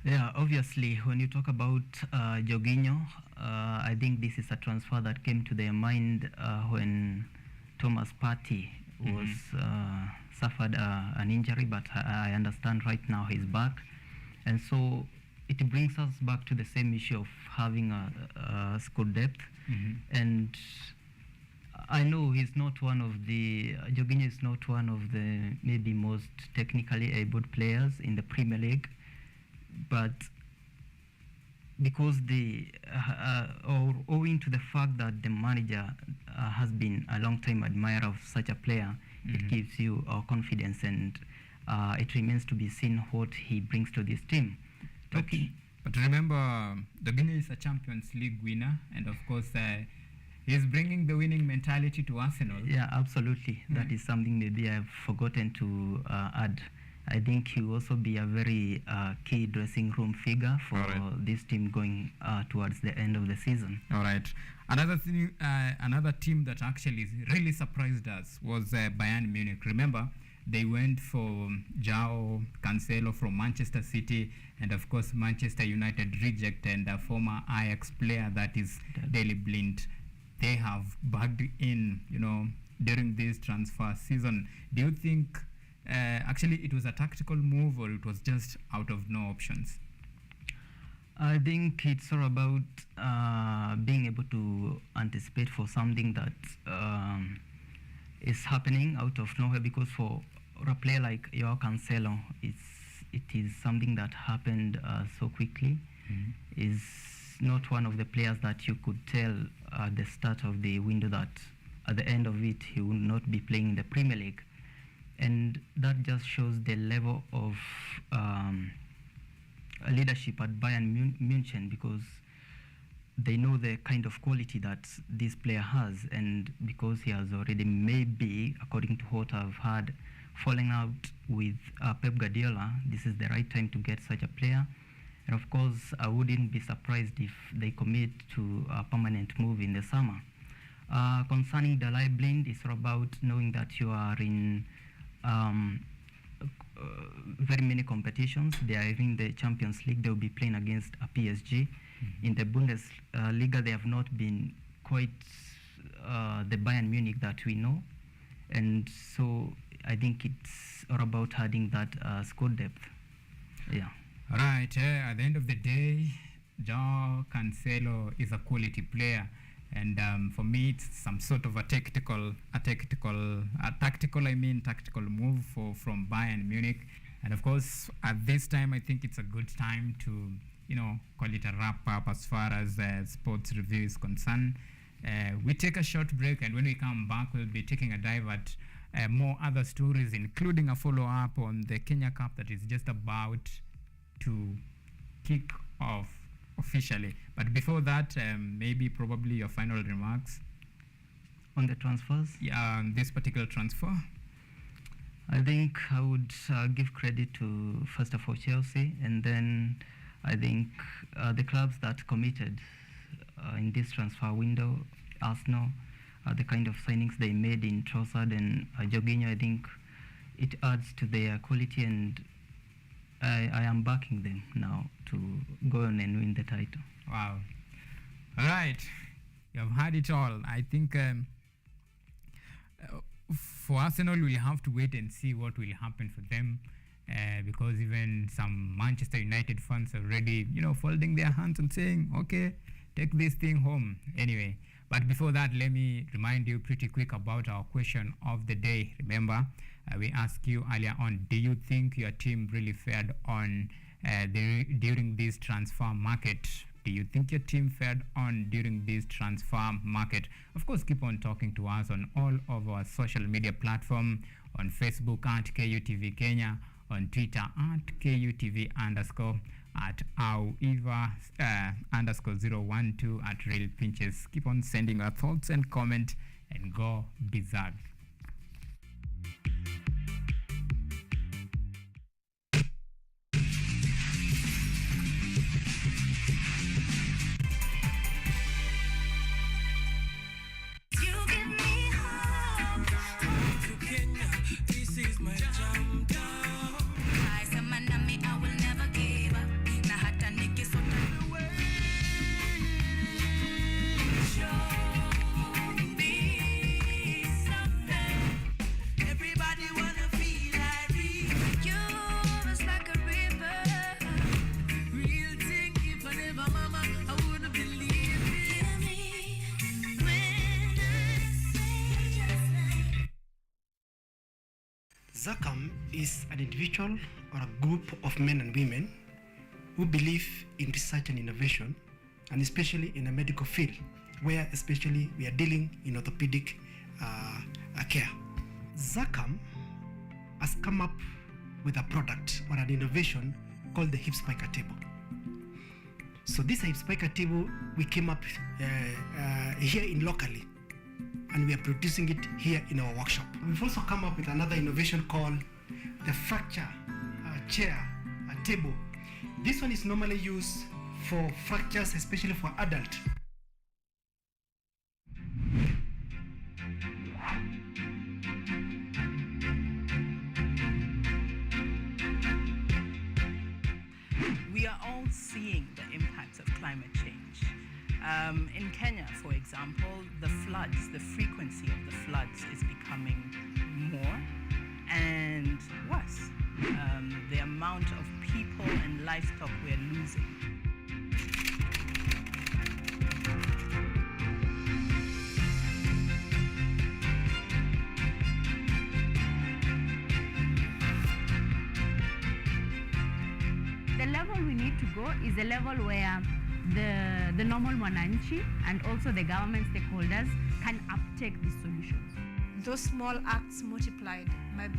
Yeah, obviously, when you talk about Jorginho, I think this is a transfer that came to their mind when Thomas Partey was suffered an injury, but I understand right now he's back, and so it brings us back to the same issue of having a squad depth. And I know he's not one of the Jorginho is not one of the maybe most technically able players in the Premier League, but because or owing to the fact that the manager has been a long-time admirer of such a player, it gives you confidence, and it remains to be seen what he brings to this team. But remember, Jorginho is a Champions League winner, and of course he's bringing the winning mentality to Arsenal. Yeah, absolutely. That is something maybe I've forgotten to add. I think he will also be a very key dressing room figure for this team going towards the end of the season. All right. Another team that actually really surprised us was Bayern Munich. Remember, they went for João Cancelo from Manchester City, and of course Manchester United reject, and a former Ajax player, that is Daley Blind. They have bagged in, during this transfer season. Do you think actually it was a tactical move, or it was just out of no options? I think it's all about being able to anticipate for something that is happening out of nowhere, because for a player like João Cancelo, it is something that happened so quickly. Is not one of the players that you could tell at the start of the window that at the end of it he will not be playing in the Premier League. And that just shows the level of leadership at Bayern Munich, because they know the kind of quality that this player has, and because he has already, maybe, according to what I've heard, falling out with Pep Guardiola, this is the right time to get such a player. And of course, I wouldn't be surprised if they commit to a permanent move in the summer. Concerning Daley Blind, it's about knowing that you are in very many competitions. They are in the Champions League. They will be playing against a PSG. In the Bundesliga, they have not been quite the Bayern Munich that we know. And so I think it's all about adding that squad depth. Yeah. All right. At the end of the day, João Cancelo is a quality player. And for me, it's some sort of a tactical move from Bayern Munich. And of course, at this time, I think it's a good time to, call it a wrap up as far as sports review is concerned. We take a short break, and when we come back, we'll be taking a dive at more other stories, including a follow-up on the Kenya Cup that is just about to kick off officially. But before that, probably your final remarks on the transfers. Yeah, on this particular transfer. I think I would give credit to, first of all, Chelsea, and then I think the clubs that committed in this transfer window, Arsenal, the kind of signings they made in Trossard and Jorginho. I think it adds to their quality, and I am backing them now to go on and win the title. Wow. All right. You have had it all. I think for Arsenal, we'll have to wait and see what will happen for them, because even some Manchester United fans are already, folding their hands and saying, okay, take this thing home. Anyway, but before that, let me remind you pretty quick about our question of the day. Remember, we asked you earlier on, do you think your team really fared on during this transfer market, do you think your team fared on during this transfer market? Of course, keep on talking to us on all of our social media platform, on Facebook at KUTV Kenya, on Twitter at KUTV _ at @AUEVA _012 at Real Pinches. Keep on sending our thoughts and comment and go berserk. ZACAM is an individual or a group of men and women who believe in research and innovation, and especially in the medical field, where especially we are dealing in orthopedic care. ZACAM has come up with a product or an innovation called the hip spiker table. So this hip spiker table we came up here in locally, and we are producing it here in our workshop. We've also come up with another innovation called the fracture chair table. This one is normally used for fractures, especially for adults. We are all seeing the impacts of climate change. In Kenya, for example, the floods, the frequency of the floods is becoming more and worse. The amount of people and livestock we're losing. The level we need to go is a level where the normal mwananchi and also the government stakeholders can uptake these solutions. Those small acts multiplied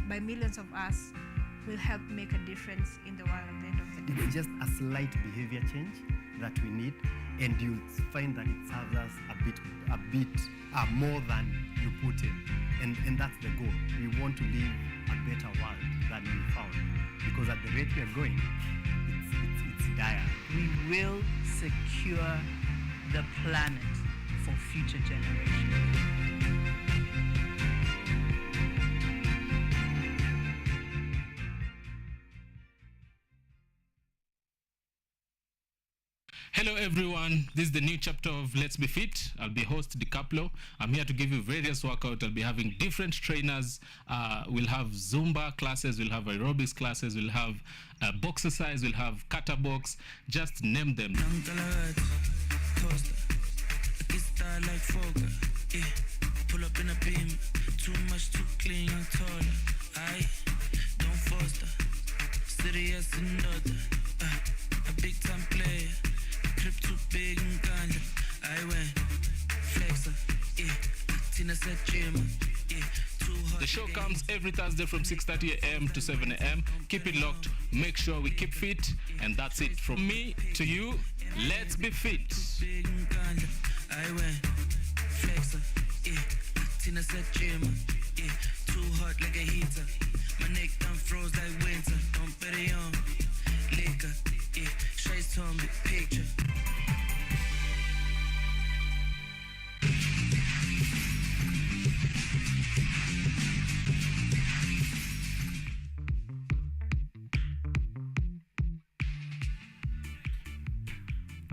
by millions of us will help make a difference in the world at the end of the day. It's just a slight behavior change that we need, and you'll find that it serves us a bit more than you put in, and that's the goal. We want to live a better world than we found, because at the rate we are going, it's dire. We will secure the planet for future generations. Hello everyone, this is the new chapter of Let's Be Fit. I'll be host DiCaplo. I'm here to give you various workouts. I'll be having different trainers. We'll have Zumba classes, we'll have aerobics classes, we'll have boxercise, we'll have kata box, just name them. Pull up in a beam, too much, too clean, young taller. Don't foster, serious and other. A big time player. Trip too big and ganja. I went flexer, Tina said gym, The show comes every Thursday from 6:30 a.m. to 7 a.m. Keep it locked, make sure we keep fit, and that's it from me to you. Let's be fit. I went flexer, Tina said gym, too hot like a heater. My neck done froze like winter. Don't bet it on liquor, Shay's told me picture.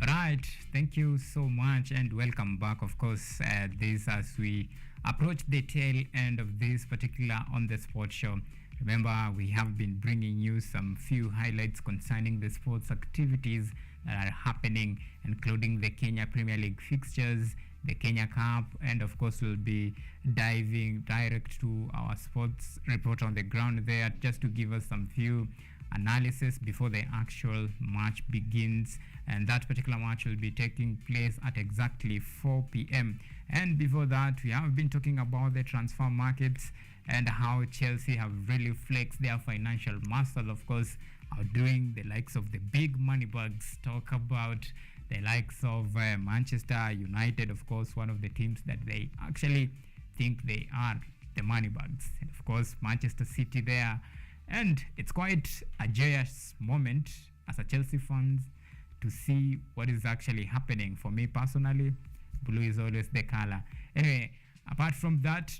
Right, thank you so much and welcome back. Of course, this as we approach the tail end of this particular On The Spot show. Remember, we have been bringing you some few highlights concerning the sports activities that are happening, including the Kenya Premier League fixtures, the Kenya Cup, and of course we'll be diving direct to our sports report on the ground there just to give us some few analysis before the actual match begins, and that particular match will be taking place at exactly 4 p.m. And before that, we have been talking about the transfer markets and how Chelsea have really flexed their financial muscle, of course, outdoing the likes of the big money bags. Talk about the likes of Manchester United, of course, one of the teams that they actually think they are the money bags. And of course, Manchester City there. And it's quite a joyous moment as a Chelsea fan to see what is actually happening. For me personally, blue is always the color. Anyway, apart from that,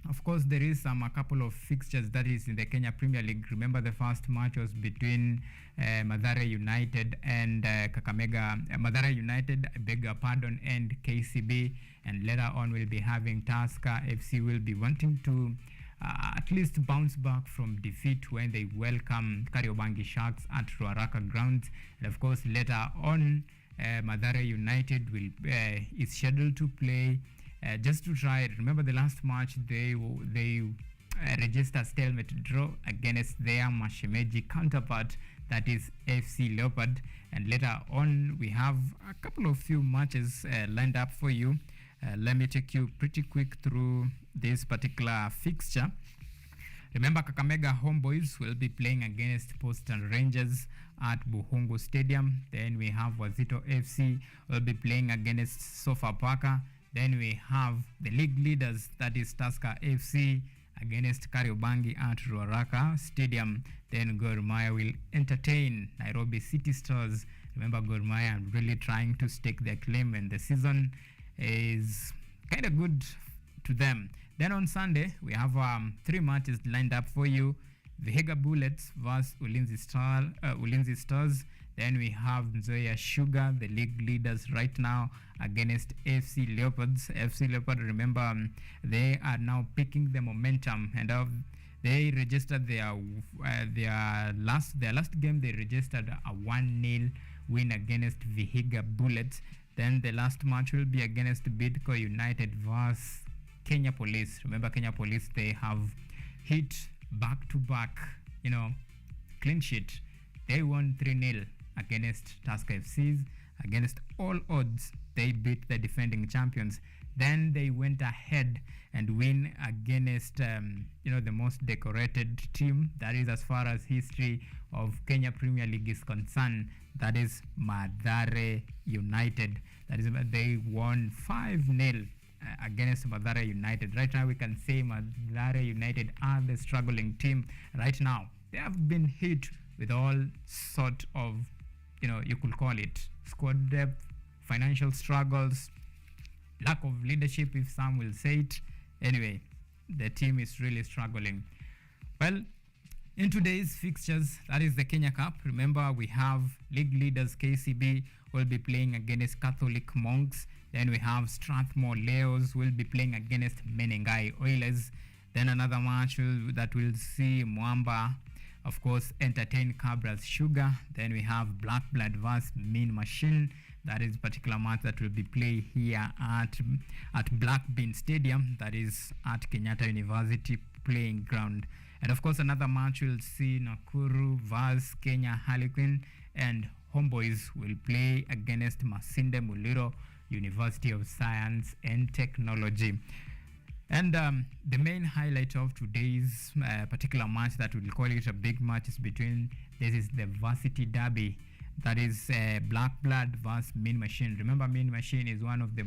of course, there is a couple of fixtures that is in the Kenya Premier League. Remember, the first match was between Mathare United and Kakamega. Mathare United, I beg your pardon, and KCB. And later on, we'll be having Tusker FC will be wanting to at least bounce back from defeat when they welcome Kariobangi Sharks at Ruaraka grounds. And of course, later on, Mathare United will is scheduled to play. Just to try, remember the last match they registered stalemate draw against their Mashemeji counterpart, that is FC Leopard. And later on, we have a couple of few matches lined up for you. Let me take you pretty quick through this particular fixture. Remember, Kakamega Homeboys will be playing against Postal Rangers at Buhungu Stadium. Then we have Wazito FC will be playing against Sofapaka. Then we have the league leaders, that is Tusker FC, against Kariobangi at Ruaraka Stadium. Then Gor Mahia will entertain Nairobi City Stars. Remember, Gor Mahia are really trying to stake their claim, and the season is kind of good to them. Then on Sunday, we have 3 matches lined up for you. Vihiga Bullets versus Ulinzi Stars. Then we have Nzoia Sugar, the league leaders right now, against FC Leopards. FC Leopard, remember, they are now picking the momentum, and they registered their last game. They registered a 1-0 win against Vihiga Bullets. Then the last match will be against Bidco United versus Kenya Police. Remember, Kenya Police, they have hit back-to-back, clean sheet. They won 3-0 against Tusker FCs. Against all odds, they beat the defending champions. Then they went ahead and win against, the most decorated team. That is, as far as history of Kenya Premier League is concerned, that is Mathare United. That is, they won 5-0 against Mathare United. Right now, we can say Mathare United are the struggling team right now. They have been hit with all sort of, you could call it squad depth, financial struggles, lack of leadership, if some will say it. Anyway, the team is really struggling. Well, in today's fixtures, that is the Kenya Cup. Remember, we have league leaders KCB will be playing against Catholic Monks. Then we have Strathmore Leos will be playing against Menengai Oilers. Then another match that will see Mwamba, of course, entertain Cabras Sugar. Then we have Black Blood vs Mean Machine. That is a particular match that will be played here at Black Bean Stadium. That is at Kenyatta University playing ground. And of course, another match will see Nakuru vs Kenya Harlequin, and Homeboys will play against Masinde Muliro University of Science and Technology. And the main highlight of today's particular match, that we'll call it a big match, is this is the Varsity Derby. That is Black Blood versus Mean Machine. Remember, Mean Machine is one of the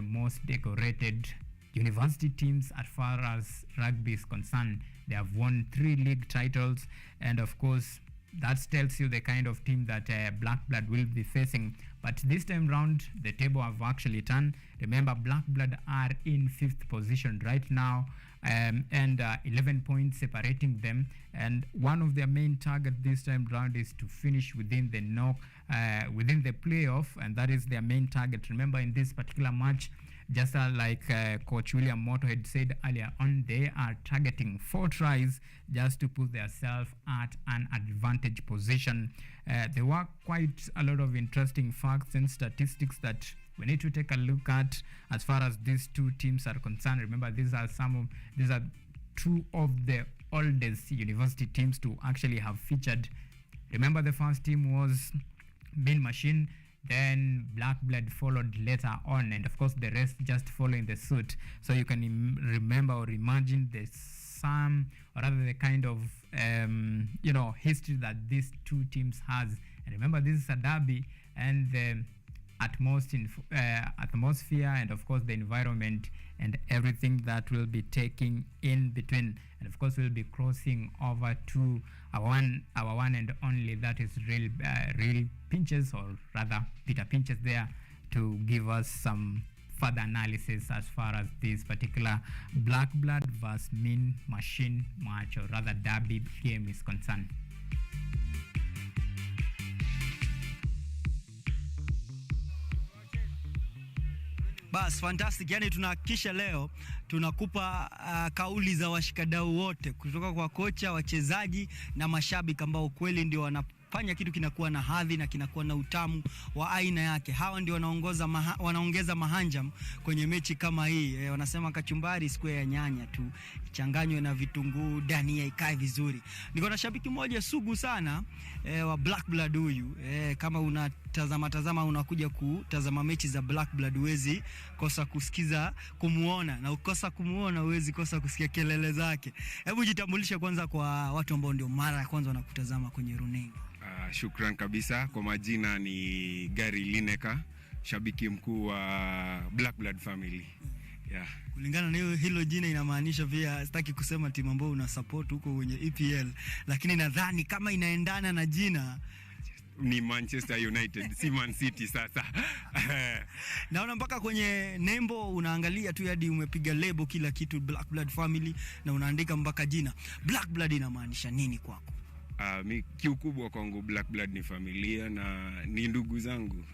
most decorated university teams as far as rugby is concerned. They have won 3 league titles, and of course, that tells you the kind of team that Black Blood will be facing. But this time round, the table have actually turned. Remember, Black Blood are in 5th position right now, and 11 points separating them. And one of their main target this time round is to finish within the playoff, and that is their main target. Remember, in this particular match, just like Coach William Moto had said earlier on, they are targeting 4 tries just to put themselves at an advantage position. There were quite a lot of interesting facts and statistics that we need to take a look at as far as these two teams are concerned. Remember, these are two of the oldest university teams to actually have featured. Remember, the first team was Mean Machine, then Black Blood followed later on, and of course the rest just following the suit. So you can remember or imagine the sum, or rather the kind of history that these two teams has. And remember, this is a derby, and the atmosphere and of course the environment and everything that will be taking in between, and of course we'll be crossing over to our one and only, that is real Pinches, or rather Peter Pinches, there to give us some further analysis as far as this particular Black Blood versus Mean Machine match, or rather derby game, is concerned. Bas, fantastic. Yani tunahakikisha leo tunakupa kauli za washikadau wote kutoka kwa kocha, wachezaji na mashabiki ambao kweli ndio wanafanya kitu kinakuwa na hadhi na kinakuwa na utamu wa aina yake. Hawa ndio wanaongeza mahanjam kwenye mechi kama hii. Wanasema kachumbari square ya nyanya tu ichanganywe na vitunguu, dania ikae vizuri. Niko na shabiki mmoja sugu sana wa Black Blood huyu. Kama unatazama unakuja kutazama mechi za Black Blood, huwezi kosa kusikiza kumuona, na ukosa kumuona huwezi kosa kusikia kelele zake. Hebu jitambulishe kwanza kwa watu ambao ndio mara ya kwanza wanakutazama kwenye runinga. Shukran kabisa. Kwa majina ni Gary Lineka, shabiki mkuu wa Black Blood family. Yeah. Kulingana na hilo jina inamaanisha pia, sitaki kusema timu ambayo una support huko kwenye EPL, lakini nadhani kama inaendana na jina ni Manchester United, si Man City sasa. Naona mpaka kwenye nembo unaangalia tu hadi umepiga label kila kitu Black Blood family, na unaandika mpaka jina. Black Blood inamaanisha nini kwako? Kiukubwa kwangu Black Blood ni familia na ni ndugu zangu.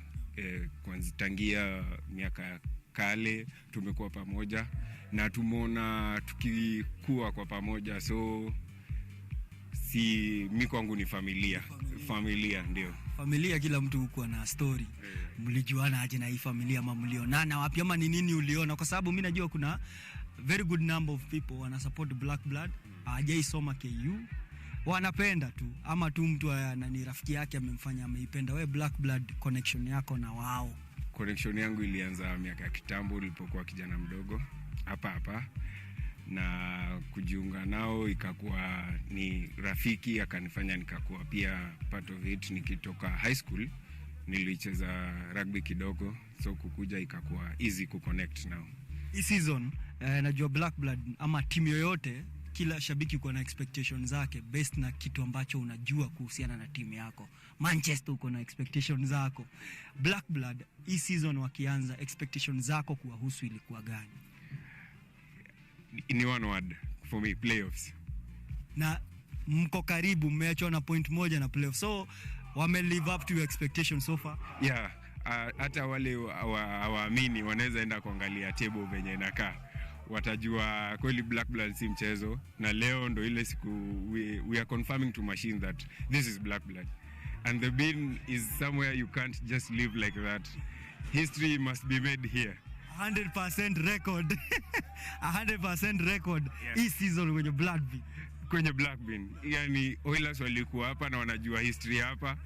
Kwanza tangia miaka kale tumekuwa pamoja na tumeona tukikuwa kwa pamoja, so mi kwangu ni familia ndio. Familia, kila mtu huko na story. Mlijuana aje na hii familia, ama mlionana wapi, ama ni nini uliona? Kwa sababu mimi najua kuna very good number of people wana support Black Blood, hajaisoma KU, wanapenda tu, ama tu mtu ni rafiki yake amemfanya ameipenda. Wewe Black Blood, connection yako na wao? Connection yangu ilianza miaka ya kitambo nilipokuwa kijana mdogo hapa, na kujiunga nao ikakuwa ni rafiki, akanifanya nikakuwa pia part of it. Nikitoka high school nilicheza rugby kidogo, so kukuja ikakuwa easy kuconnect nao. Hii season najua Black Blood ama timu yoyote, kila shabiki uko na expectations zake based na kitu ambacho unajua kuhusiana na timu yako. Manchester uko na expectations zako. Black Blood hii season wakianza, expectations zako kuwahusu ilikuwa gani? Ni one word for me, playoffs. Na mko karibu, mmeachwa na point moja na playoffs, so wame live up to your expectations so far? Yeah, hata wale hawaamini wanaweza enda kuangalia table venye inakaa, watajua kweli Black Blood si mchezo. Na leo ndo ile siku we are confirming to machine that this is Black Blood, and the bin is somewhere you can't just live like that. History must be made here. 100% record. 100% record. Yeah. Hii season kwenye Black Bin. Yani Oilers walikuwa hapa na wanajua history hapa.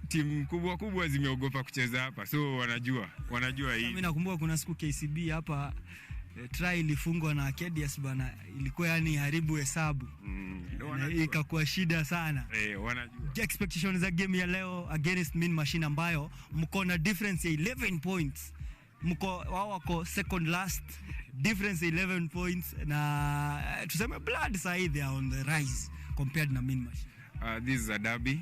Timu kubwa zimeogopa kucheza hapa, so wanajua hii. Mimi nakumbuka kuna siku KCB hapa try ilifungwa na Acadius bana, ilikuwa yani haribu hesabu. Ikakuwa shida sana. Wanajua. Expectations za game ya leo against Mean Machine, ambayo mko na difference ya 11 points. Wao wako second last, difference 11 points, na tuseme Blood side they are on the rise compared na Mean Machine. This is a derby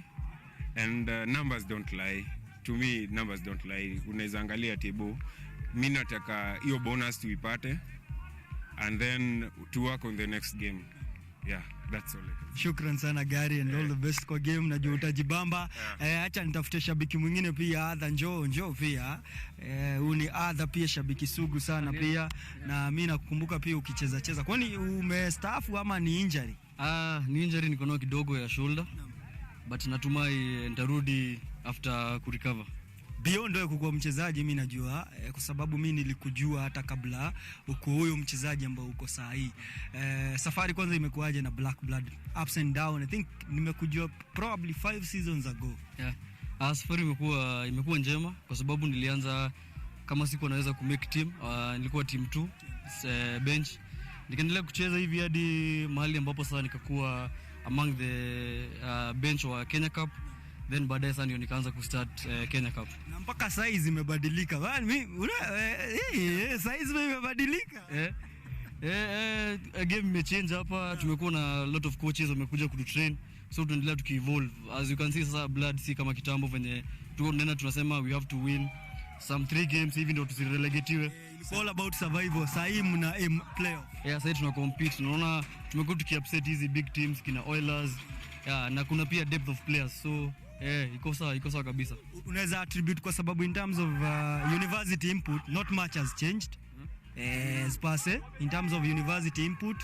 and numbers don't lie. To me numbers don't lie. Unaweza angalia table, mimi nataka hiyo bonus tuipate and then to work on the next game. Yeah, that's all. Shukran sana Gary, and all the best kwa game. Najua utajibamba. Acha nitafute shabiki mwingine pia, Adha njoo pia. Uni Adha pia shabiki sugu sana pia, na mimi nakukumbuka pia ukicheza. Kwani umestaafu ama ni injury? Ni injury, niko nao kidogo ya shoulder, but natumai nitarudi after kurecover. beyond wewe kuwa mchezaji, mimi najua kwa sababu mimi nilikujua hata kabla uko huyo mchezaji ambao uko saa hii. Safari kwanza imekuaje na Black Blood? Ups and down. I think nimekujua probably 5 seasons ago. Yeah. Safari imekuwa njema kwa sababu nilianza kama siku naweza ku make team, nilikuwa team 2 bench. Nikaendelea kucheza hivi hadi mahali ambapo sasa nikakuwa among the bench wa Kenya Cup. Then baadaye sasa ndio nikaanza ku start Kenya Cup. Na mpaka size imebadilika. Size imebadilika. Game imechange hapa. Tumekuwa na lot of coaches wamekuja kututrain. So tunaendelea tuki-evolve. As you can see sasa Blood si kama kitambo venye tunaenda tunasema we have to win some 3 games hivi ndio tusirelegatiwe. It's all about survival. Sasa mna aim playoff. Sasa tuna compete. Tunaona tumekuwa tuki-upset hizi big teams kina Oilers. Na kuna pia depth of players. So iko sawa kabisa. Unaweza attribute kwa sababu in terms of university input not much has changed. Spase in terms of university input,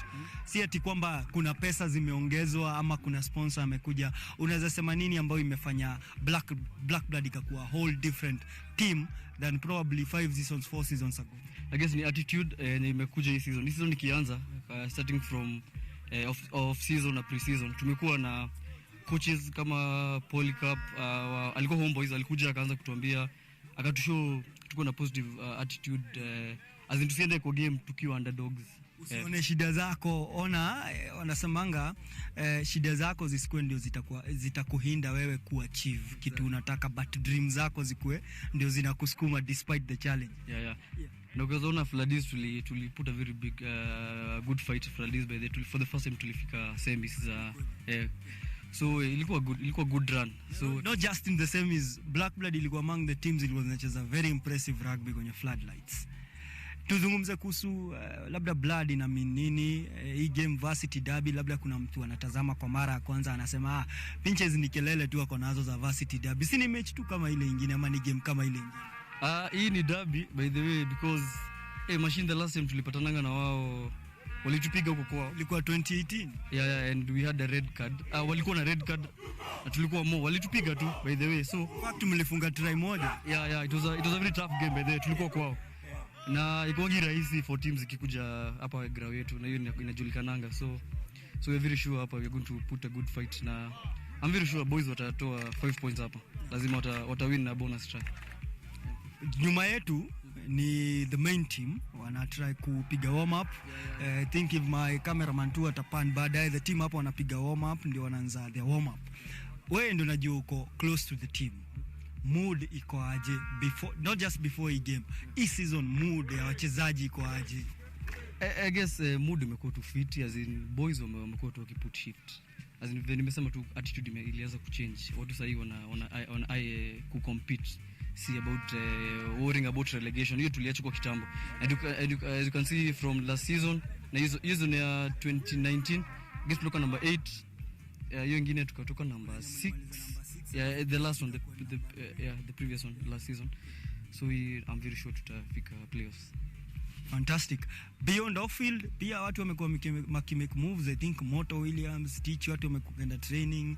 si ati kwamba kuna pesa zimeongezwa ama kuna sponsor amekuja. Unaweza sema nini ambayo imefanya Black Blood ikakuwa whole different team than probably 5 seasons 4 seasons ago? I guess ni attitude imekuja hii season. This season ikianza starting from off season na pre-season tumekuwa na coaches kama Polycarp, alikuwa Homeboys, alikuja akaanza kutuambia, akatushow tuko na positive attitude, as in tusiende kwa game tukiwa underdogs. Usione shida zako, wanasemanga shida zako zisikue ndio zitakuhinda wewe kuachieve kitu unataka, but dreams zako zikue ndio zinakusukuma despite the challenge. Yeah. Na ukiona Fladis tuli put a very big good fight Fladis by the for the first time tulifika semis za so ilikuwa good run. So not just in the semis, Black Blood ilikuwa among the teams ilikuwa zinacheza very impressive rugby kwenye floodlights. Tuzungumze kuhusu labda Blood ina nini hii game varsity derby. Labda kuna mtu anatazama kwa mara ya kwanza anasema pinches ni kelele tu wako nazo za varsity derby, si ni match tu kama ile nyingine ama ni game kama ile nyingine? Hii ni derby by the way because machine the last time tulipatananga na wao walitupiga huko kwao, ilikuwa 2018. Yeah, and we had a red card. Walikuwa na red card na tulikuwa walitupiga tu by the way. So fact mlifunga try moja. Yeah, it was a very tough game by the way. Tulikuwa kwao na iko rahisi for teams ikikuja hapa ground yetu, na hiyo inajulikananga. So we're very sure hapa we're going to put a good fight, na I'm very sure boys watatoa 5 points hapa, lazima watawin na bonus try. Nyuma yetu ni the main team wana try kupiga warm up. I think if my cameraman tu atapan baadaye, the team hapo wanapiga warm up ndio wanaanza their warm up. Wewe ndio unajua uko close to the team, mood iko aje before, not just before a game, hii season mood ya wachezaji iko aje? I guess mood imekuwa tu fit, as in boys wamekuwa tu wakiput shift, as in nimesema tu attitude ilianza kuchange. Watu sasa hivi wana ku compete, see about worrying about relegation. Hiyo tuliacha kwa kitambo, as you can see from last season na hizo ni 2019 guess tulikuwa number 8, hiyo nyingine tukatoka number 6. Yeah, the last one, the previous one, last season. So I'm very sure tutafika playoffs. Fantastic. Beyond off field pia watu wamekuwa make moves. I think Moto Williams teach watu wamekwenda training.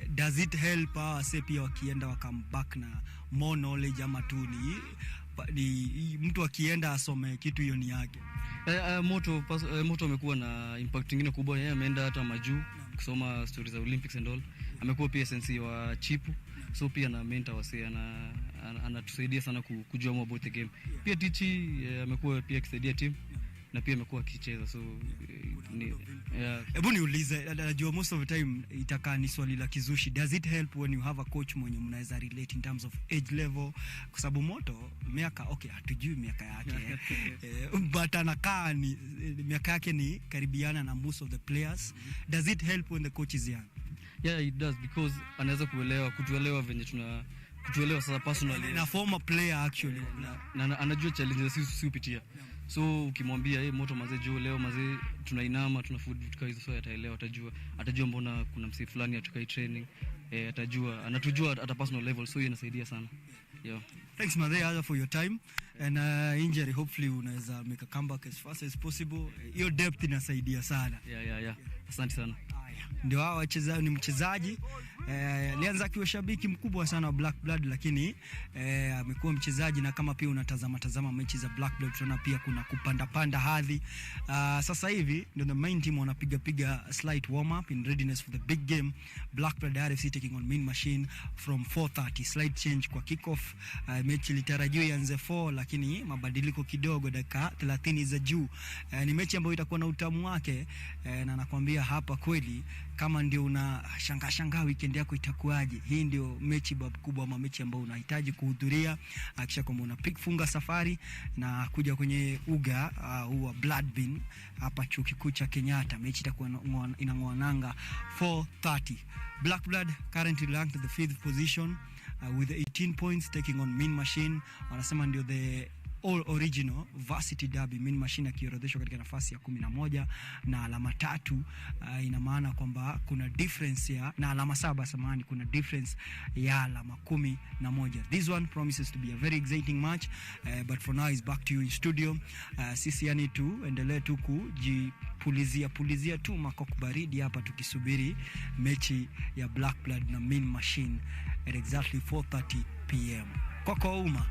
Does it help say pia wakienda wakam back na more knowledge ama tu ni mtu akienda asome kitu hiyo ni yake? Moto amekuwa na impact nyingine kubwa. Yeye ameenda hata majuu kusoma stories za Olympics and all. Amekuwa pia sensi wa chipu, so pia na mentor wase anatusaidia sana kujua more about the game. Pia Tichi amekuwa pia akisaidia team na pia amekuwa akicheza. So hebu niulize, najua most of the time itakaa ni swali la kizushi, does it help when you have a coach mwenye mnaweza relate in terms of age level? Kwa sababu Moto miaka hatujui miaka yake but anakaa ni miaka yake ni karibiana na most of the players. Does it help when the coach is young? Yeah, it does, because anaweza kutuelewa venye kutuelewa sasa personally na former player actually, na anajua challenges sisi upitia. So ukimwambia Moto mazee jo leo mazee tunainama tuna food tukai hizo, so ataelewa, atajua mbona kuna msee fulani atukai training, anatujua at a personal level, so inasaidia sana. Yeah. Thanks Madhe for your time. and injury hopefully unaweza make a comeback as fast as possible. Hiyo depth inasaidia sana. Yeah. Asante sana. Ndio hao wachezaji, ni mchezaji alianza akiwa shabiki mkubwa sana wa Black Blood, lakini amekuwa mchezaji, na kama pia unatazama mechi za Black Blood tunaona pia kuna kupanda hadhi. Sasa hivi ndio the main team wanapiga slight warm up in readiness for the big game. Black Blood RFC taking on Mean Machine from 4:30. Slight change kwa kickoff. Mechi ilitarajiwa ianze 4 lakini mabadiliko kidogo dakika 30 za juu. Ni mechi ambayo itakuwa na utamu wake, na nakwambia hapa kweli kama ndio unashangaa weekend yako itakuwaje, hii ndio mechi kubwa ama mechi ambayo unahitaji kuhudhuria. Hakisha kwamba unafunga safari na kuja kwenye uga wa Blood Bean hapa chuo kikuu cha Kenyatta. Mechi itakuwa inang'oananga 4:30. Black Blood currently ranked at the 5th position with 18 points, taking on Mean Machine. Wanasema ndio the all original varsity derby. Mean Machine akiorodheshwa katika nafasi ya 11 na alama 3. Ina maana kwamba kuna difference ya na alama 7 samahani, kuna difference ya alama 11. This one promises to be a very exciting match, but for now is back to you in studio. Sisi yani tu endelee tu kujipulizia tu makoko baridi hapa tukisubiri mechi ya Black Blood na Mean Machine at exactly 4:30 p.m. Koko Uma.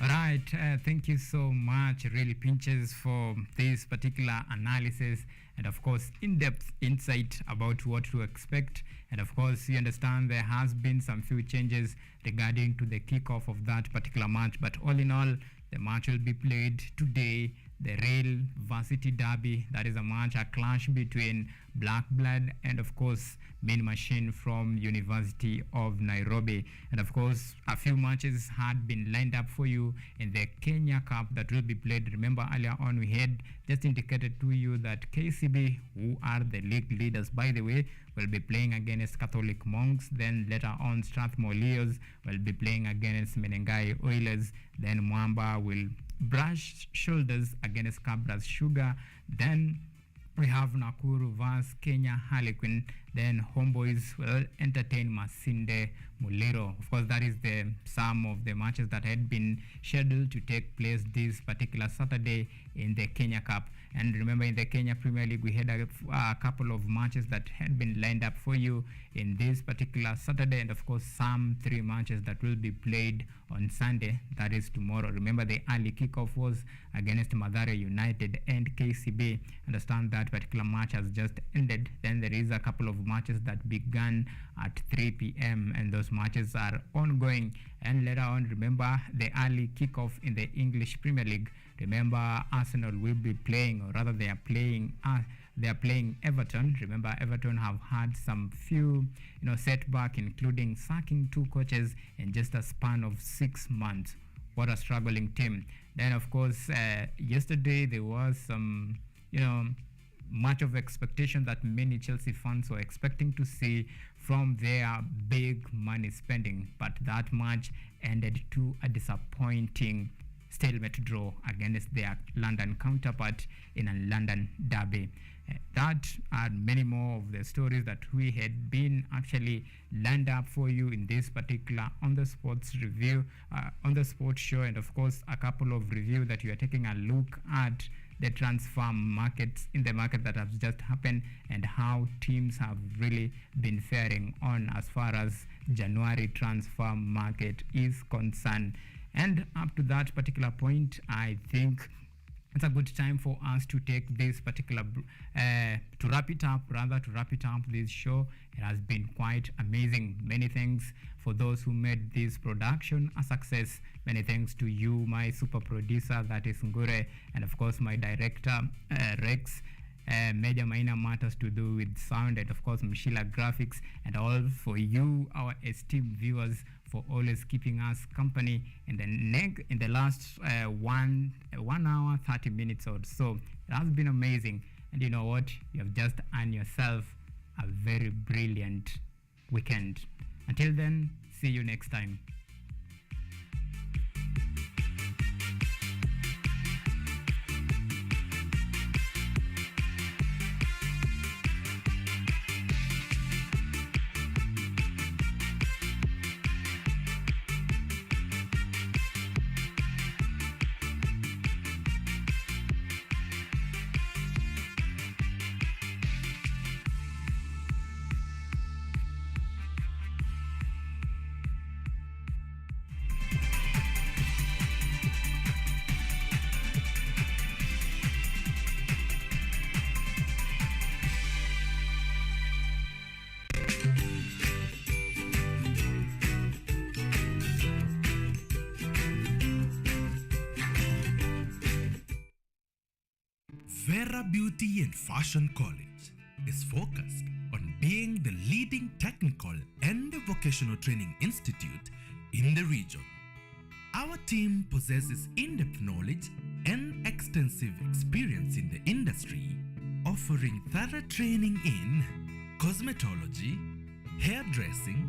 Right, thank you so much, really Pinches, for this particular analysis and of course in-depth insight about what to expect. And of course you understand there has been some few changes regarding to the kickoff of that particular match, but all in all the match will be played today, the real varsity derby. That is a clash between Black Blood and of course Mean Machine from University of Nairobi. And of course a few matches had been lined up for you in the Kenya Cup that will be played. Remember earlier on we had just indicated to you that KCB, who are the league leaders by the way, will be playing against Catholic Monks. Then later on Strathmore Leos will be playing against Menengai Oilers. Then Mwamba will brush shoulders against Cabras Sugar. Then we have Nakuru vs Kenya Harlequin. Then Homeboys will entertain Masinde Muliro. Of course, that is the some of the matches that had been scheduled to take place this particular Saturday in the Kenya Cup. And remember, in the Kenya Premier League, we had a couple of matches that had been lined up for you in this particular Saturday, and of course some 3 matches that will be played on Sunday, that is tomorrow. Remember, the early kickoff was against Mathare United and KCB. Understand that particular match has just ended. Then there is a couple of matches that began at 3 p.m. and those matches are ongoing. And later on, remember the early kickoff in the English Premier League. Remember, Arsenal will be playing, or rather they are playing Everton. Remember, Everton have had some few setback, including sacking 2 coaches in just a span of 6 months. What a struggling team. Then of course yesterday there was some much of expectation that many Chelsea fans were expecting to see from their big money spending, but that match ended to a disappointing stalemate draw against their London counterpart in a London derby. That and many more of the stories that we had been actually lined up for you in this particular on the sports review, on the sports show, and of course a couple of review that you are taking a look at the transfer markets in the market that has just happened and how teams have really been faring on as far as January transfer market is concerned. And up to that particular point, I think it's a good time for us to take this particular to wrap it up this show. It has been quite amazing. Many thanks for those who made this production a success. Many thanks to you, my super producer, that is Ngure, and of course my director Rex. Major minor matters to do with sound, and of course Mshila Graphics, and all for you, our esteemed viewers, for always keeping us company in the last 1 hour 30 minutes or so. It has been amazing, and you know what, you have just earned yourself a very brilliant weekend. Until then, see you next time. Fera Beauty and Fashion College is focused on being the leading technical and vocational training institute in the region. Our team possesses in-depth knowledge and extensive experience in the industry, offering thorough training in cosmetology, hairdressing,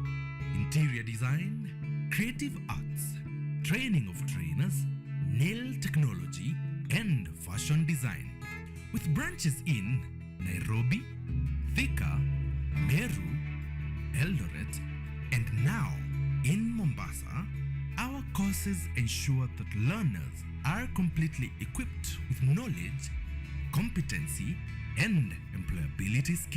interior design, creative arts, training of trainers, nail technology, and fashion design, with branches in Nairobi, Thika, Meru, Eldoret, and now in Mombasa. Our courses ensure that learners are completely equipped with knowledge, competency, and employability skills.